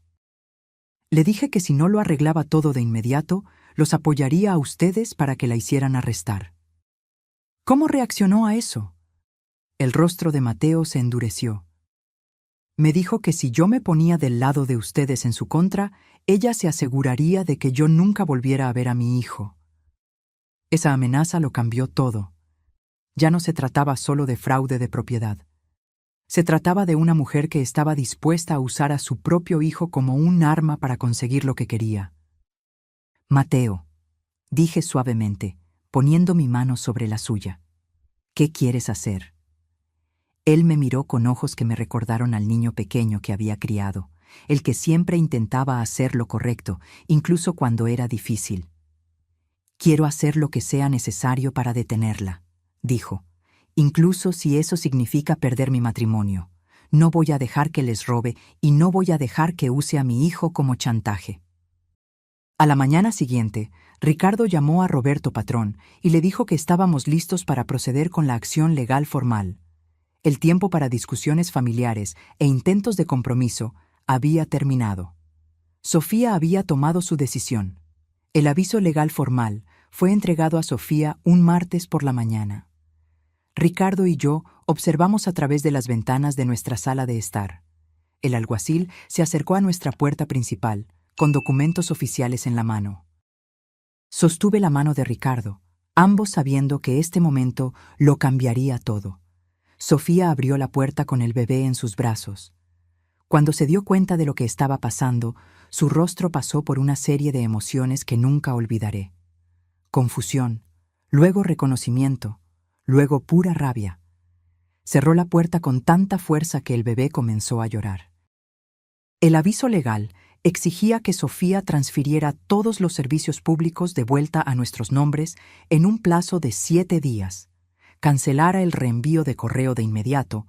Le dije que si no lo arreglaba todo de inmediato, los apoyaría a ustedes para que la hicieran arrestar. ¿Cómo reaccionó a eso? El rostro de Mateo se endureció. Me dijo que si yo me ponía del lado de ustedes en su contra, ella se aseguraría de que yo nunca volviera a ver a mi hijo. Esa amenaza lo cambió todo. Ya no se trataba solo de fraude de propiedad. Se trataba de una mujer que estaba dispuesta a usar a su propio hijo como un arma para conseguir lo que quería. Mateo, dije suavemente, poniendo mi mano sobre la suya. ¿Qué quieres hacer? Él me miró con ojos que me recordaron al niño pequeño que había criado, el que siempre intentaba hacer lo correcto, incluso cuando era difícil. Quiero hacer lo que sea necesario para detenerla, dijo, incluso si eso significa perder mi matrimonio. No voy a dejar que les robe y no voy a dejar que use a mi hijo como chantaje. A la mañana siguiente, Ricardo llamó a Roberto Patrón y le dijo que estábamos listos para proceder con la acción legal formal. El tiempo para discusiones familiares e intentos de compromiso había terminado. Sofía había tomado su decisión. El aviso legal formal fue entregado a Sofía un martes por la mañana. Ricardo y yo observamos a través de las ventanas de nuestra sala de estar. El alguacil se acercó a nuestra puerta principal, con documentos oficiales en la mano. Sostuve la mano de Ricardo, ambos sabiendo que este momento lo cambiaría todo. Sofía abrió la puerta con el bebé en sus brazos. Cuando se dio cuenta de lo que estaba pasando, su rostro pasó por una serie de emociones que nunca olvidaré. Confusión, luego reconocimiento, luego pura rabia. Cerró la puerta con tanta fuerza que el bebé comenzó a llorar. El aviso legal exigía que Sofía transfiriera todos los servicios públicos de vuelta a nuestros nombres en un plazo de 7 días, cancelara el reenvío de correo de inmediato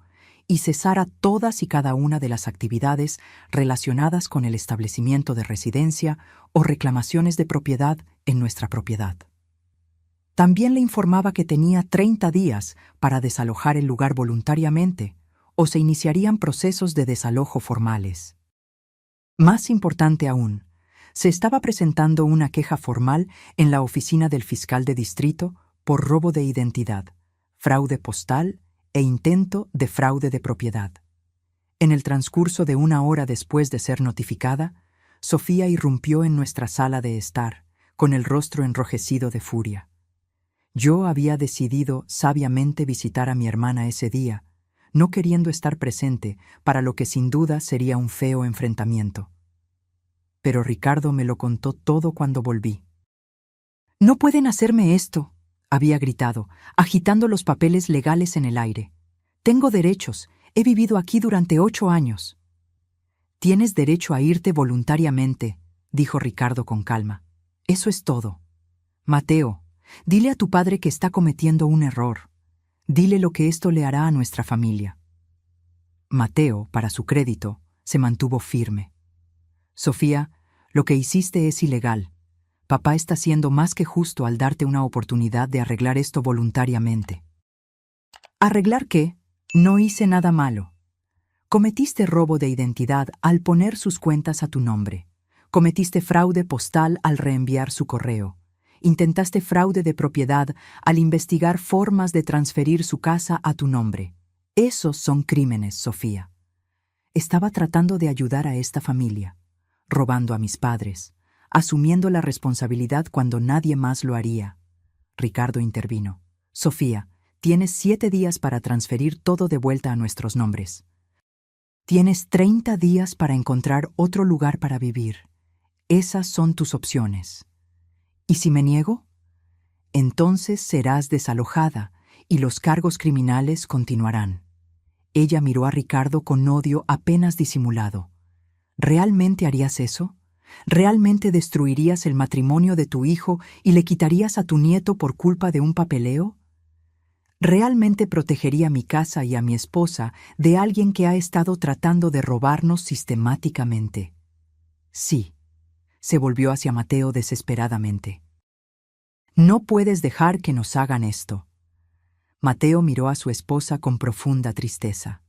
y cesara todas y cada una de las actividades relacionadas con el establecimiento de residencia o reclamaciones de propiedad en nuestra propiedad. También le informaba que tenía 30 días para desalojar el lugar voluntariamente o se iniciarían procesos de desalojo formales. Más importante aún, se estaba presentando una queja formal en la oficina del fiscal de distrito por robo de identidad, fraude postal e intento de fraude de propiedad. En el transcurso de 1 hora después de ser notificada, Sofía irrumpió en nuestra sala de estar, con el rostro enrojecido de furia. Yo había decidido sabiamente visitar a mi hermana ese día, no queriendo estar presente para lo que sin duda sería un feo enfrentamiento. Pero Ricardo me lo contó todo cuando volví. «No pueden hacerme esto», había gritado, agitando los papeles legales en el aire. «Tengo derechos, he vivido aquí durante 8 años». «Tienes derecho a irte voluntariamente», dijo Ricardo con calma. «Eso es todo. Mateo, dile a tu padre que está cometiendo un error. Dile lo que esto le hará a nuestra familia». Mateo, para su crédito, se mantuvo firme. «Sofía, lo que hiciste es ilegal. Papá está siendo más que justo al darte una oportunidad de arreglar esto voluntariamente». ¿Arreglar qué? No hice nada malo. Cometiste robo de identidad al poner sus cuentas a tu nombre. Cometiste fraude postal al reenviar su correo. Intentaste fraude de propiedad al investigar formas de transferir su casa a tu nombre. Esos son crímenes, Sofía. Estaba tratando de ayudar a esta familia, robando a mis padres, asumiendo la responsabilidad cuando nadie más lo haría. Ricardo intervino. «Sofía, tienes 7 días para transferir todo de vuelta a nuestros nombres. Tienes 30 días para encontrar otro lugar para vivir. Esas son tus opciones. ¿Y si me niego? Entonces serás desalojada y los cargos criminales continuarán». Ella miró a Ricardo con odio apenas disimulado. ¿Realmente harías eso? ¿Realmente destruirías el matrimonio de tu hijo y le quitarías a tu nieto por culpa de un papeleo? ¿Realmente protegería mi casa y a mi esposa de alguien que ha estado tratando de robarnos sistemáticamente? Sí. Se volvió hacia Mateo desesperadamente. «No puedes dejar que nos hagan esto». Mateo miró a su esposa con profunda tristeza.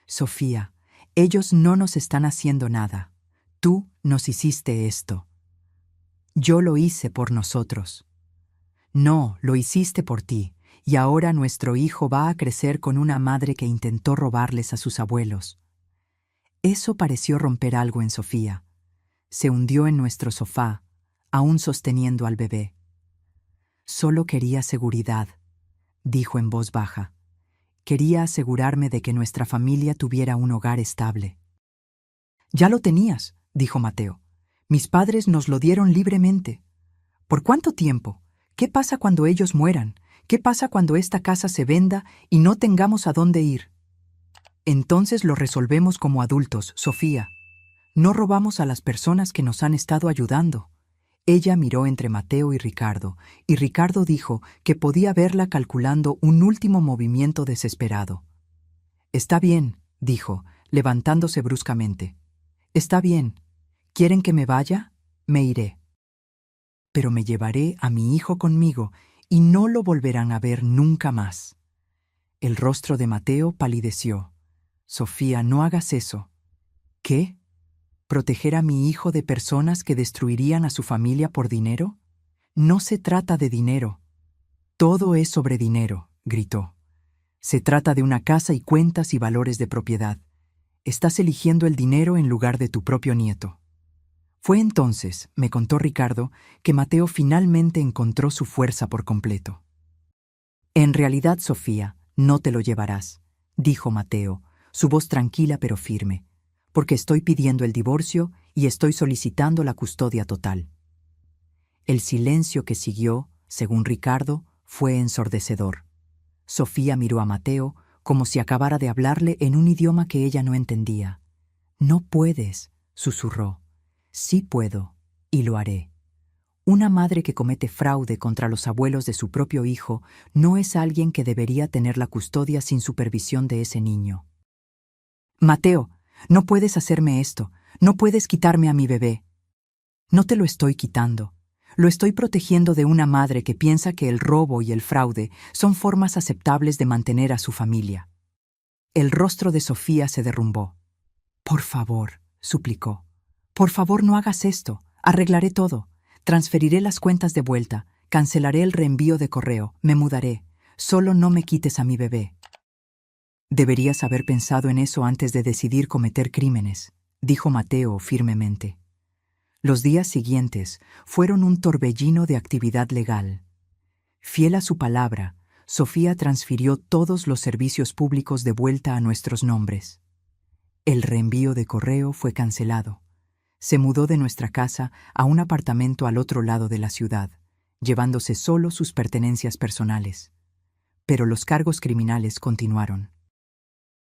«Sofía, ellos no nos están haciendo nada. Tú nos hiciste esto». «Yo lo hice por nosotros». «No, lo hiciste por ti, y ahora nuestro hijo va a crecer con una madre que intentó robarles a sus abuelos». Eso pareció romper algo en Sofía. Se hundió en nuestro sofá, aún sosteniendo al bebé. «Solo quería seguridad», dijo en voz baja. «Quería asegurarme de que nuestra familia tuviera un hogar estable». «Ya lo tenías», dijo Mateo. «Mis padres nos lo dieron libremente». «¿Por cuánto tiempo? ¿Qué pasa cuando ellos mueran? ¿Qué pasa cuando esta casa se venda y no tengamos a dónde ir?» «Entonces lo resolvemos como adultos, Sofía. No robamos a las personas que nos han estado ayudando». Ella miró entre Mateo y Ricardo dijo que podía verla calculando un último movimiento desesperado. «Está bien», dijo, levantándose bruscamente. «Está bien. ¿Quieren que me vaya? Me iré. Pero me llevaré a mi hijo conmigo y no lo volverán a ver nunca más». El rostro de Mateo palideció. «Sofía, no hagas eso». «¿Qué? ¿Proteger a mi hijo de personas que destruirían a su familia por dinero? No se trata de dinero». «Todo es sobre dinero», gritó. «Se trata de una casa y cuentas y valores de propiedad. Estás eligiendo el dinero en lugar de tu propio nieto». Fue entonces, me contó Ricardo, que Mateo finalmente encontró su fuerza por completo. «En realidad, Sofía, no te lo llevarás», dijo Mateo, su voz tranquila pero firme, «porque estoy pidiendo el divorcio y estoy solicitando la custodia total». El silencio que siguió, según Ricardo, Fue ensordecedor. Sofía miró a Mateo como si acabara de hablarle en un idioma que ella no entendía. «No puedes», susurró. «Sí puedo, y lo haré». Una madre que comete fraude contra los abuelos de su propio hijo no es alguien que debería tener la custodia sin supervisión de ese niño. «Mateo, no puedes hacerme esto. No puedes quitarme a mi bebé». «No te lo estoy quitando. Lo estoy protegiendo de una madre que piensa que el robo y el fraude son formas aceptables de mantener a su familia». El rostro de Sofía se derrumbó. «Por favor», suplicó. «Por favor, no hagas esto. Arreglaré todo. Transferiré las cuentas de vuelta. Cancelaré el reenvío de correo. Me mudaré. Solo no me quites a mi bebé». «Deberías haber pensado en eso antes de decidir cometer crímenes», dijo Mateo firmemente. Los días siguientes fueron un torbellino de actividad legal. Fiel a su palabra, Sofía transfirió todos los servicios públicos de vuelta a nuestros nombres. El reenvío de correo fue cancelado. Se mudó de nuestra casa a un apartamento al otro lado de la ciudad, llevándose solo sus pertenencias personales. Pero los cargos criminales continuaron.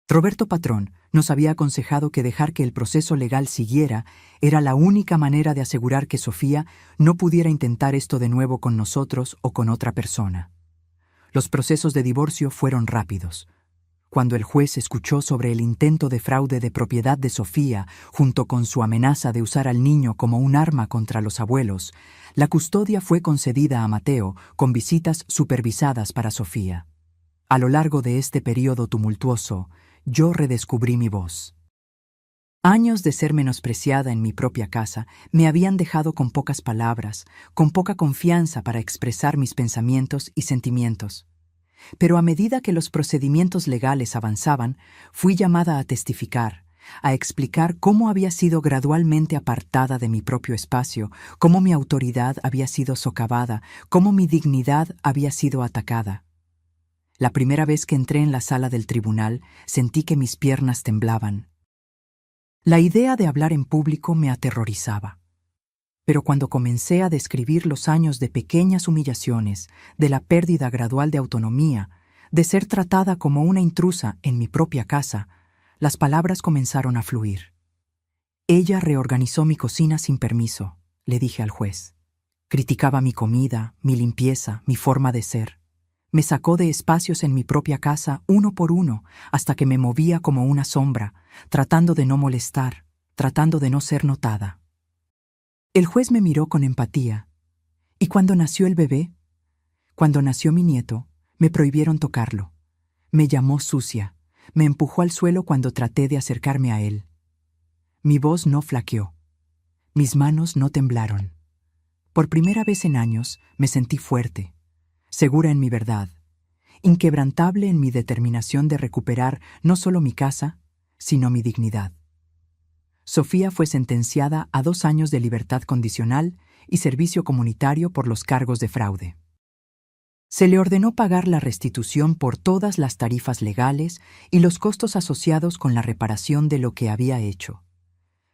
Roberto Patrón nos había aconsejado que dejar que el proceso legal siguiera era la única manera de asegurar que Sofía no pudiera intentar esto de nuevo con nosotros o con otra persona. Los procesos de divorcio fueron rápidos. Cuando el juez escuchó sobre el intento de fraude de propiedad de Sofía, junto con su amenaza de usar al niño como un arma contra los abuelos, la custodia fue concedida a Mateo con visitas supervisadas para Sofía. A lo largo de este periodo tumultuoso, yo redescubrí mi voz. Años de ser menospreciada en mi propia casa me habían dejado con pocas palabras, con poca confianza para expresar mis pensamientos y sentimientos. Pero a medida que los procedimientos legales avanzaban, fui llamada a testificar, a explicar cómo había sido gradualmente apartada de mi propio espacio, cómo mi autoridad había sido socavada, cómo mi dignidad había sido atacada. La primera vez que entré en la sala del tribunal, sentí que mis piernas temblaban. La idea de hablar en público me aterrorizaba. Pero cuando comencé a describir los años de pequeñas humillaciones, de la pérdida gradual de autonomía, de ser tratada como una intrusa en mi propia casa, las palabras comenzaron a fluir. «Ella reorganizó mi cocina sin permiso», le dije al juez. «Criticaba mi comida, mi limpieza, mi forma de ser. Me sacó de espacios en mi propia casa uno por uno hasta que me movía como una sombra, tratando de no molestar, tratando de no ser notada». El juez me miró con empatía. «¿Y cuando nació el bebé?» «Cuando nació mi nieto, me prohibieron tocarlo. Me llamó sucia, me empujó al suelo cuando traté de acercarme a él. Mi voz no flaqueó. Mis manos no temblaron. Por primera vez en años me sentí fuerte, segura en mi verdad, inquebrantable en mi determinación de recuperar no solo mi casa, sino mi dignidad». Sofía fue sentenciada a 2 años de libertad condicional y servicio comunitario por los cargos de fraude. Se le ordenó pagar la restitución por todas las tarifas legales y los costos asociados con la reparación de lo que había hecho.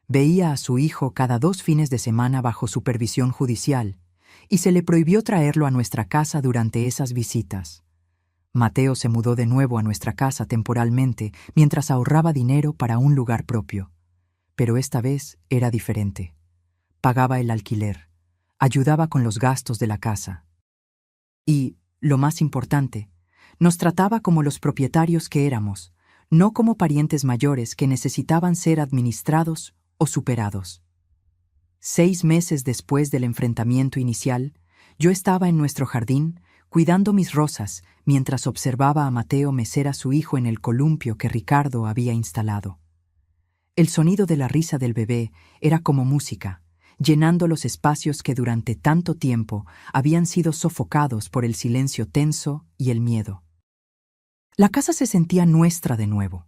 Veía a su hijo cada 2 fines de semana bajo supervisión judicial y se le prohibió traerlo a nuestra casa durante esas visitas. Mateo se mudó de nuevo a nuestra casa temporalmente mientras ahorraba dinero para un lugar propio. Pero esta vez era diferente. Pagaba el alquiler, ayudaba con los gastos de la casa. Y, lo más importante, nos trataba como los propietarios que éramos, no como parientes mayores que necesitaban ser administrados o superados. 6 meses después del enfrentamiento inicial, yo estaba en nuestro jardín cuidando mis rosas mientras observaba a Mateo mecer a su hijo en el columpio que Ricardo había instalado. El sonido de la risa del bebé era como música, llenando los espacios que durante tanto tiempo habían sido sofocados por el silencio tenso y el miedo. La casa se sentía nuestra de nuevo.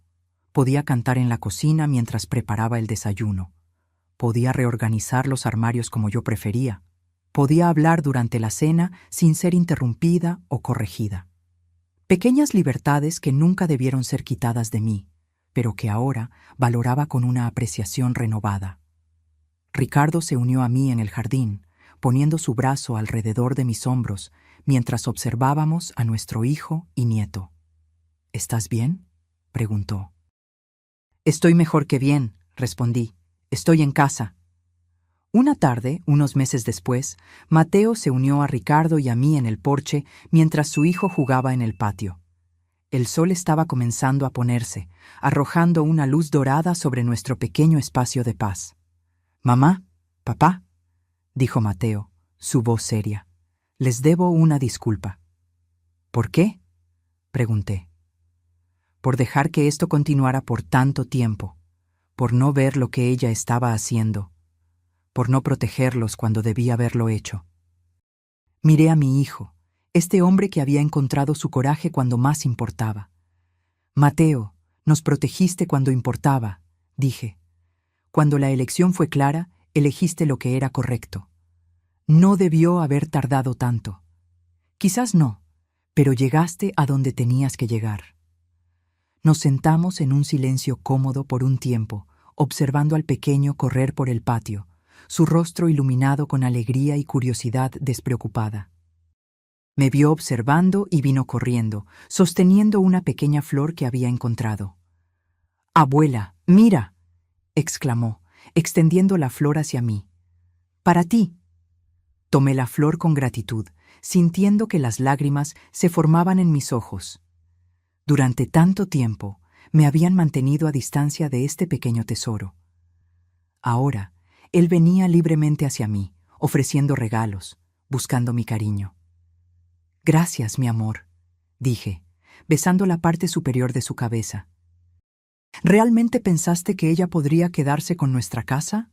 Podía cantar en la cocina mientras preparaba el desayuno. Podía reorganizar los armarios como yo prefería. Podía hablar durante la cena sin ser interrumpida o corregida. Pequeñas libertades que nunca debieron ser quitadas de mí, pero que ahora valoraba con una apreciación renovada. Ricardo se unió a mí en el jardín, poniendo su brazo alrededor de mis hombros, mientras observábamos a nuestro hijo y nieto. ¿Estás bien?, preguntó. Estoy mejor que bien, respondí. Estoy en casa. Una tarde, unos meses después, Mateo se unió a Ricardo y a mí en el porche mientras su hijo jugaba en el patio. El sol estaba comenzando a ponerse, arrojando una luz dorada sobre nuestro pequeño espacio de paz. «Mamá, papá», dijo Mateo, su voz seria, «les debo una disculpa». «¿Por qué?», pregunté. «Por dejar que esto continuara por tanto tiempo, por no ver lo que ella estaba haciendo, por no protegerlos cuando debía haberlo hecho». Miré a mi hijo, este hombre que había encontrado su coraje cuando más importaba. «Mateo, nos protegiste cuando importaba», dije. «Cuando la elección fue clara, elegiste lo que era correcto. No debió haber tardado tanto. Quizás no, pero llegaste a donde tenías que llegar». Nos sentamos en un silencio cómodo por un tiempo, observando al pequeño correr por el patio, su rostro iluminado con alegría y curiosidad despreocupada. Me vio observando y vino corriendo, sosteniendo una pequeña flor que había encontrado. «Abuela, mira», exclamó, extendiendo la flor hacia mí. «Para ti». Tomé la flor con gratitud, sintiendo que las lágrimas se formaban en mis ojos. Durante tanto tiempo me habían mantenido a distancia de este pequeño tesoro. Ahora, él venía libremente hacia mí, ofreciendo regalos, buscando mi cariño. «Gracias, mi amor», dije, besando la parte superior de su cabeza. «¿Realmente pensaste que ella podría quedarse con nuestra casa?»,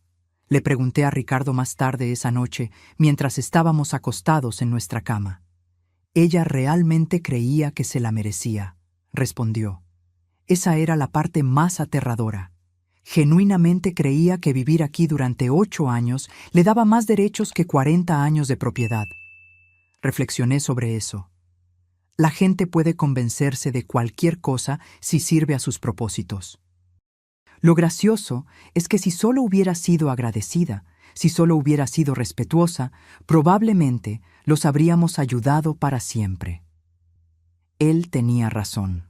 le pregunté a Ricardo más tarde esa noche, mientras estábamos acostados en nuestra cama. «Ella realmente creía que se la merecía», respondió. «Esa era la parte más aterradora. Genuinamente creía que vivir aquí durante 8 años le daba más derechos que 40 años de propiedad». Reflexioné sobre eso. La gente puede convencerse de cualquier cosa si sirve a sus propósitos. Lo gracioso es que si solo hubiera sido agradecida, si solo hubiera sido respetuosa, probablemente los habríamos ayudado para siempre. Él tenía razón.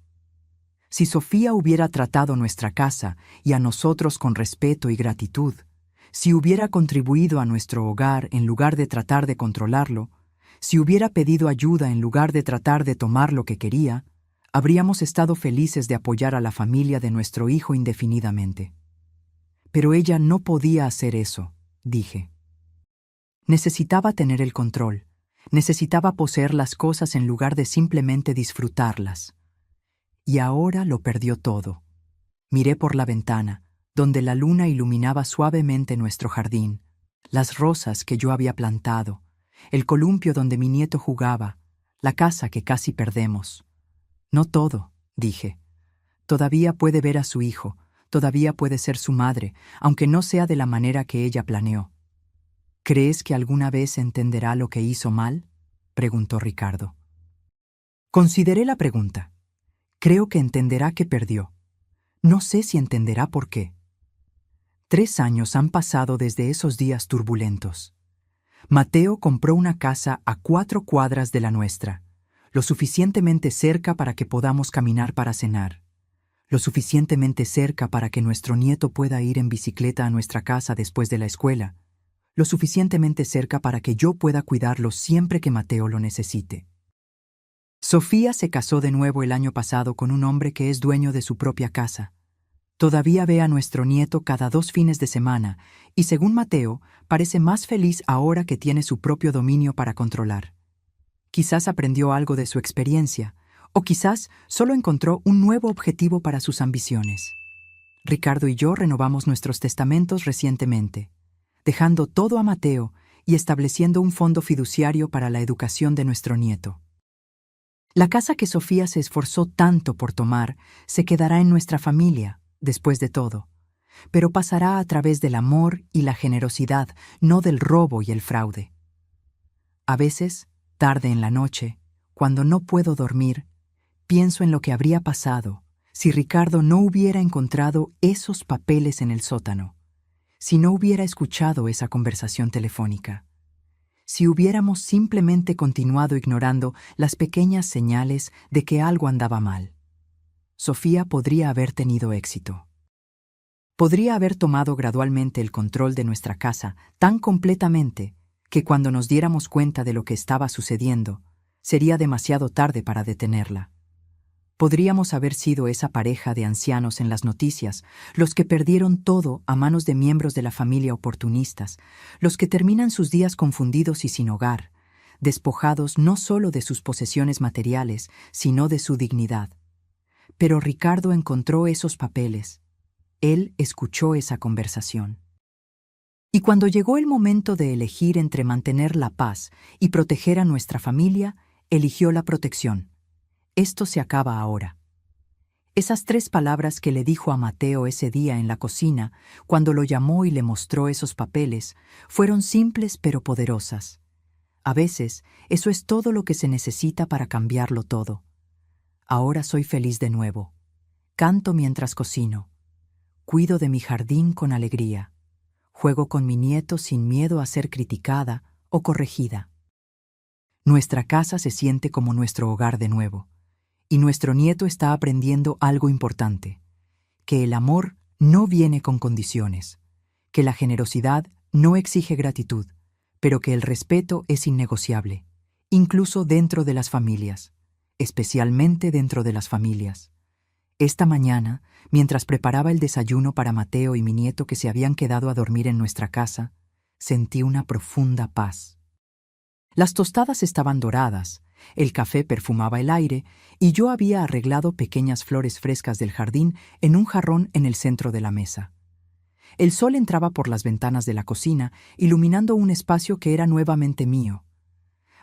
Si Sofía hubiera tratado nuestra casa y a nosotros con respeto y gratitud, si hubiera contribuido a nuestro hogar en lugar de tratar de controlarlo, si hubiera pedido ayuda en lugar de tratar de tomar lo que quería, habríamos estado felices de apoyar a la familia de nuestro hijo indefinidamente. Pero ella no podía hacer eso, dije. Necesitaba tener el control, necesitaba poseer las cosas en lugar de simplemente disfrutarlas. Y ahora lo perdió todo. Miré por la ventana, donde la luna iluminaba suavemente nuestro jardín, las rosas que yo había plantado, el columpio donde mi nieto jugaba, la casa que casi perdemos. «No todo», dije. «Todavía puede ver a su hijo, todavía puede ser su madre, aunque no sea de la manera que ella planeó». «¿Crees que alguna vez entenderá lo que hizo mal?», preguntó Ricardo. Consideré la pregunta. Creo que entenderá que perdió. No sé si entenderá por qué. 3 años han pasado desde esos días turbulentos. Mateo compró una casa a 4 cuadras de la nuestra, lo suficientemente cerca para que podamos caminar para cenar, lo suficientemente cerca para que nuestro nieto pueda ir en bicicleta a nuestra casa después de la escuela, lo suficientemente cerca para que yo pueda cuidarlo siempre que Mateo lo necesite. Sofía se casó de nuevo el año pasado con un hombre que es dueño de su propia casa. Todavía ve a nuestro nieto cada 2 fines de semana y, según Mateo, parece más feliz ahora que tiene su propio dominio para controlar. Quizás aprendió algo de su experiencia, o quizás solo encontró un nuevo objetivo para sus ambiciones. Ricardo y yo renovamos nuestros testamentos recientemente, dejando todo a Mateo y estableciendo un fondo fiduciario para la educación de nuestro nieto. La casa que Sofía se esforzó tanto por tomar se quedará en nuestra familia, después de todo, pero pasará a través del amor y la generosidad, no del robo y el fraude. A veces, tarde en la noche, cuando no puedo dormir, pienso en lo que habría pasado si Ricardo no hubiera encontrado esos papeles en el sótano, si no hubiera escuchado esa conversación telefónica, si hubiéramos simplemente continuado ignorando las pequeñas señales de que algo andaba mal. Sofía podría haber tenido éxito. Podría haber tomado gradualmente el control de nuestra casa tan completamente que cuando nos diéramos cuenta de lo que estaba sucediendo, sería demasiado tarde para detenerla. Podríamos haber sido esa pareja de ancianos en las noticias, los que perdieron todo a manos de miembros de la familia oportunistas, los que terminan sus días confundidos y sin hogar, despojados no solo de sus posesiones materiales, sino de su dignidad. Pero Ricardo encontró esos papeles. Él escuchó esa conversación. Y cuando llegó el momento de elegir entre mantener la paz y proteger a nuestra familia, eligió la protección. Esto se acaba ahora. Esas 3 palabras que le dijo a Mateo ese día en la cocina, cuando lo llamó y le mostró esos papeles, fueron simples pero poderosas. A veces, eso es todo lo que se necesita para cambiarlo todo. Ahora soy feliz de nuevo. Canto mientras cocino. Cuido de mi jardín con alegría. Juego con mi nieto sin miedo a ser criticada o corregida. Nuestra casa se siente como nuestro hogar de nuevo. Y nuestro nieto está aprendiendo algo importante, que el amor no viene con condiciones, que la generosidad no exige gratitud, pero que el respeto es innegociable, incluso dentro de las familias, especialmente dentro de las familias. Esta mañana, mientras preparaba el desayuno para Mateo y mi nieto que se habían quedado a dormir en nuestra casa, sentí una profunda paz. Las tostadas estaban doradas, el café perfumaba el aire y yo había arreglado pequeñas flores frescas del jardín en un jarrón en el centro de la mesa. El sol entraba por las ventanas de la cocina, iluminando un espacio que era nuevamente mío.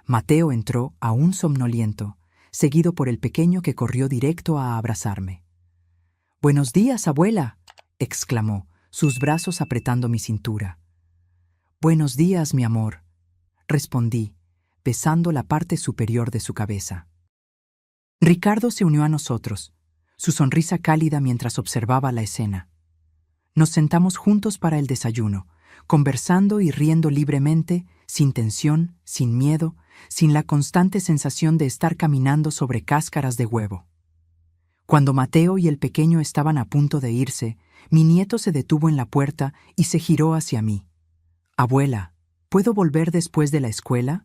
Mateo entró, aún somnoliento, seguido por el pequeño que corrió directo a abrazarme. «¡Buenos días, abuela!», exclamó, sus brazos apretando mi cintura. «Buenos días, mi amor», respondí, besando la parte superior de su cabeza. Ricardo se unió a nosotros, su sonrisa cálida mientras observaba la escena. Nos sentamos juntos para el desayuno, conversando y riendo libremente, sin tensión, sin miedo, sin la constante sensación de estar caminando sobre cáscaras de huevo. Cuando Mateo y el pequeño estaban a punto de irse, mi nieto se detuvo en la puerta y se giró hacia mí. «Abuela, ¿puedo volver después de la escuela?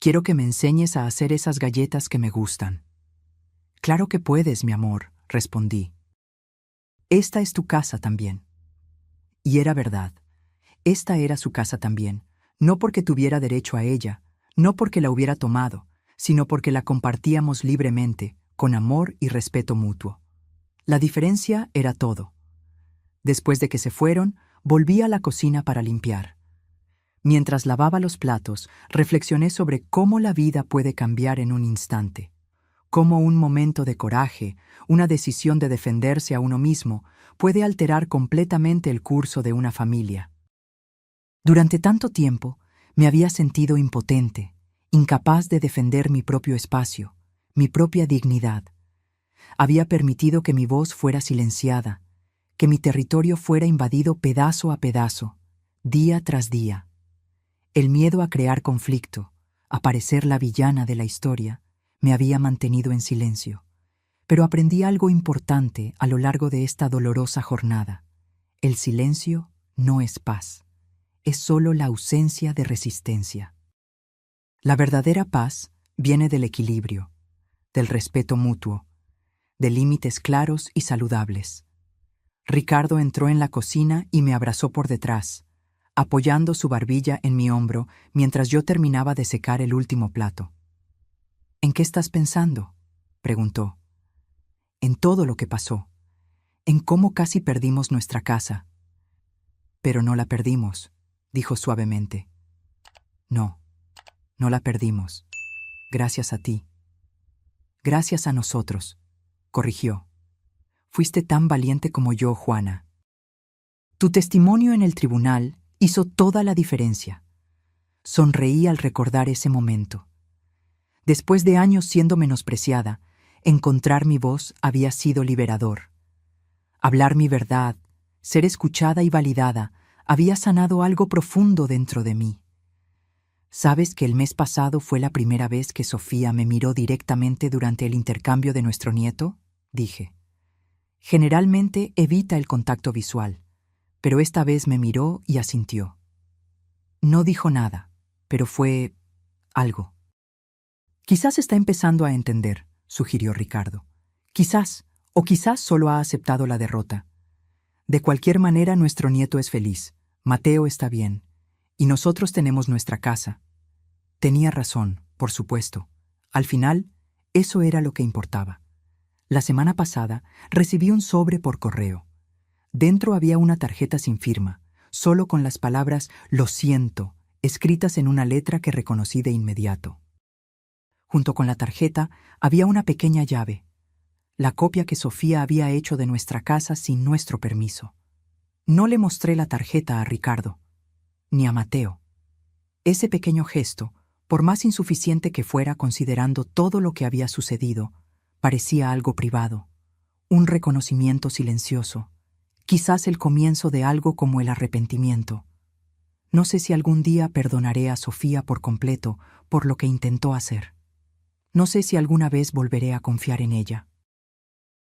Quiero que me enseñes a hacer esas galletas que me gustan». «Claro que puedes, mi amor», respondí. «Esta es tu casa también». Y era verdad. Esta era su casa también, no porque tuviera derecho a ella, no porque la hubiera tomado, sino porque la compartíamos libremente, con amor y respeto mutuo. La diferencia era todo. Después de que se fueron, volví a la cocina para limpiar. Mientras lavaba los platos, reflexioné sobre cómo la vida puede cambiar en un instante. Cómo un momento de coraje, una decisión de defenderse a uno mismo, puede alterar completamente el curso de una familia. Durante tanto tiempo, me había sentido impotente, incapaz de defender mi propio espacio, mi propia dignidad. Había permitido que mi voz fuera silenciada, que mi territorio fuera invadido pedazo a pedazo, día tras día. El miedo a crear conflicto, a parecer la villana de la historia, me había mantenido en silencio. Pero aprendí algo importante a lo largo de esta dolorosa jornada. El silencio no es paz, es solo la ausencia de resistencia. La verdadera paz viene del equilibrio, del respeto mutuo, de límites claros y saludables. Ricardo entró en la cocina y me abrazó por detrás, apoyando su barbilla en mi hombro mientras yo terminaba de secar el último plato. «¿En qué estás pensando?», preguntó. «En todo lo que pasó, en cómo casi perdimos nuestra casa». «Pero no la perdimos», dijo suavemente. «No, no la perdimos. Gracias a ti». «Gracias a nosotros», corrigió. «Fuiste tan valiente como yo, Juana. Tu testimonio en el tribunal hizo toda la diferencia». Sonreí al recordar ese momento. Después de años siendo menospreciada, encontrar mi voz había sido liberador. Hablar mi verdad, ser escuchada y validada, había sanado algo profundo dentro de mí. ¿Sabes que el mes pasado fue la primera vez que Sofía me miró directamente durante el intercambio de nuestro nieto? Dije. Generalmente evita el contacto visual, pero esta vez me miró y asintió. No dijo nada, pero fue algo. Quizás está empezando a entender, sugirió Ricardo. Quizás, o quizás solo ha aceptado la derrota. De cualquier manera, nuestro nieto es feliz, Mateo está bien, y nosotros tenemos nuestra casa. Tenía razón, por supuesto. Al final, eso era lo que importaba. La semana pasada recibí un sobre por correo. Dentro había una tarjeta sin firma, solo con las palabras «Lo siento», escritas en una letra que reconocí de inmediato. Junto con la tarjeta había una pequeña llave, la copia que Sofía había hecho de nuestra casa sin nuestro permiso. No le mostré la tarjeta a Ricardo, ni a Mateo. Ese pequeño gesto, por más insuficiente que fuera considerando todo lo que había sucedido, parecía algo privado, un reconocimiento silencioso, quizás el comienzo de algo como el arrepentimiento. No sé si algún día perdonaré a Sofía por completo por lo que intentó hacer. No sé si alguna vez volveré a confiar en ella.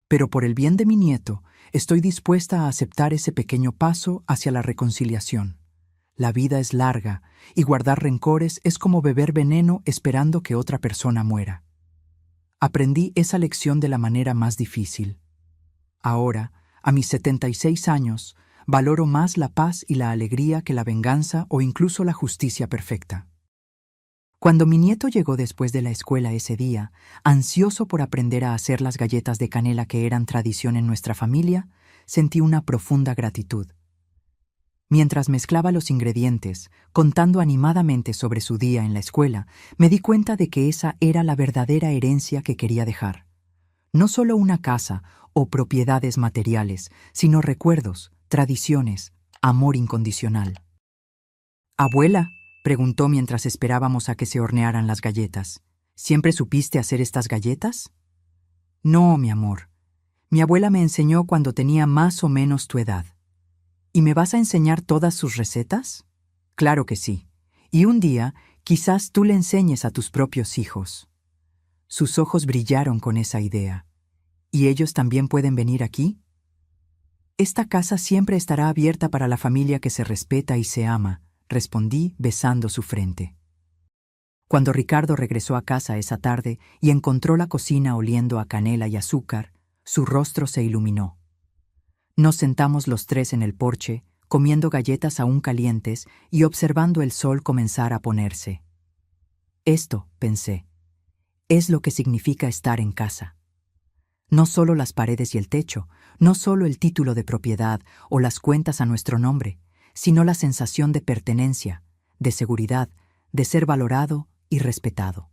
Pero por el bien de mi nieto, estoy dispuesta a aceptar ese pequeño paso hacia la reconciliación. La vida es larga, y guardar rencores es como beber veneno esperando que otra persona muera. Aprendí esa lección de la manera más difícil. Ahora, a mis 76 años, valoro más la paz y la alegría que la venganza o incluso la justicia perfecta. Cuando mi nieto llegó después de la escuela ese día, ansioso por aprender a hacer las galletas de canela que eran tradición en nuestra familia, sentí una profunda gratitud. Mientras mezclaba los ingredientes, contando animadamente sobre su día en la escuela, me di cuenta de que esa era la verdadera herencia que quería dejar. No solo una casa o propiedades materiales, sino recuerdos, tradiciones, amor incondicional. «Abuela», preguntó mientras esperábamos a que se hornearan las galletas, «¿siempre supiste hacer estas galletas?» «No, mi amor. Mi abuela me enseñó cuando tenía más o menos tu edad». «¿Y me vas a enseñar todas sus recetas?» «Claro que sí. Y un día, quizás tú le enseñes a tus propios hijos». Sus ojos brillaron con esa idea. «¿Y ellos también pueden venir aquí?» «Esta casa siempre estará abierta para la familia que se respeta y se ama», respondí besando su frente. Cuando Ricardo regresó a casa esa tarde y encontró la cocina oliendo a canela y azúcar, su rostro se iluminó. Nos sentamos los tres en el porche, comiendo galletas aún calientes y observando el sol comenzar a ponerse. Esto, pensé, es lo que significa estar en casa. No solo las paredes y el techo, no solo el título de propiedad o las cuentas a nuestro nombre, sino la sensación de pertenencia, de seguridad, de ser valorado y respetado.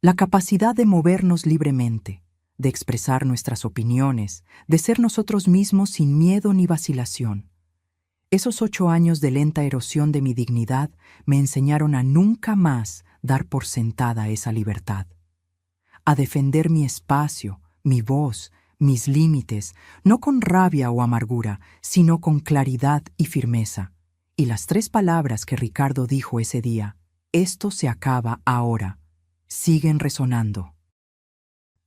La capacidad de movernos libremente, de expresar nuestras opiniones, de ser nosotros mismos sin miedo ni vacilación. Esos 8 años de lenta erosión de mi dignidad me enseñaron a nunca más dar por sentada esa libertad, a defender mi espacio, mi voz, mis límites, no con rabia o amargura, sino con claridad y firmeza. Y las 3 palabras que Ricardo dijo ese día, «Esto se acaba ahora», siguen resonando.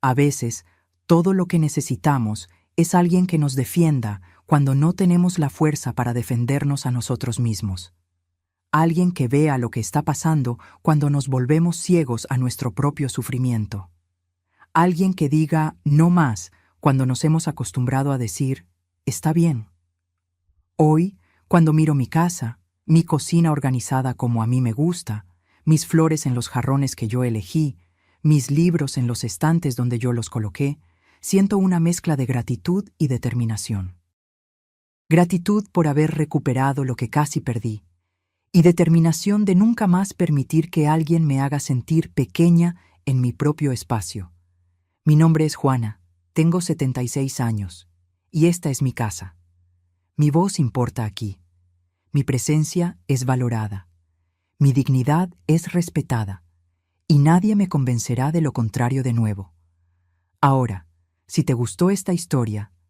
A veces, todo lo que necesitamos es alguien que nos defienda cuando no tenemos la fuerza para defendernos a nosotros mismos. Alguien que vea lo que está pasando cuando nos volvemos ciegos a nuestro propio sufrimiento. Alguien que diga «no más» cuando nos hemos acostumbrado a decir «está bien». Hoy, cuando miro mi casa, mi cocina organizada como a mí me gusta, mis flores en los jarrones que yo elegí, mis libros en los estantes donde yo los coloqué, siento una mezcla de gratitud y determinación. Gratitud por haber recuperado lo que casi perdí, y determinación de nunca más permitir que alguien me haga sentir pequeña en mi propio espacio. Mi nombre es Juana, tengo 76 años, y esta es mi casa. Mi voz importa aquí. Mi presencia es valorada. Mi dignidad es respetada. Y nadie me convencerá de lo contrario de nuevo. Ahora, si te gustó esta historia,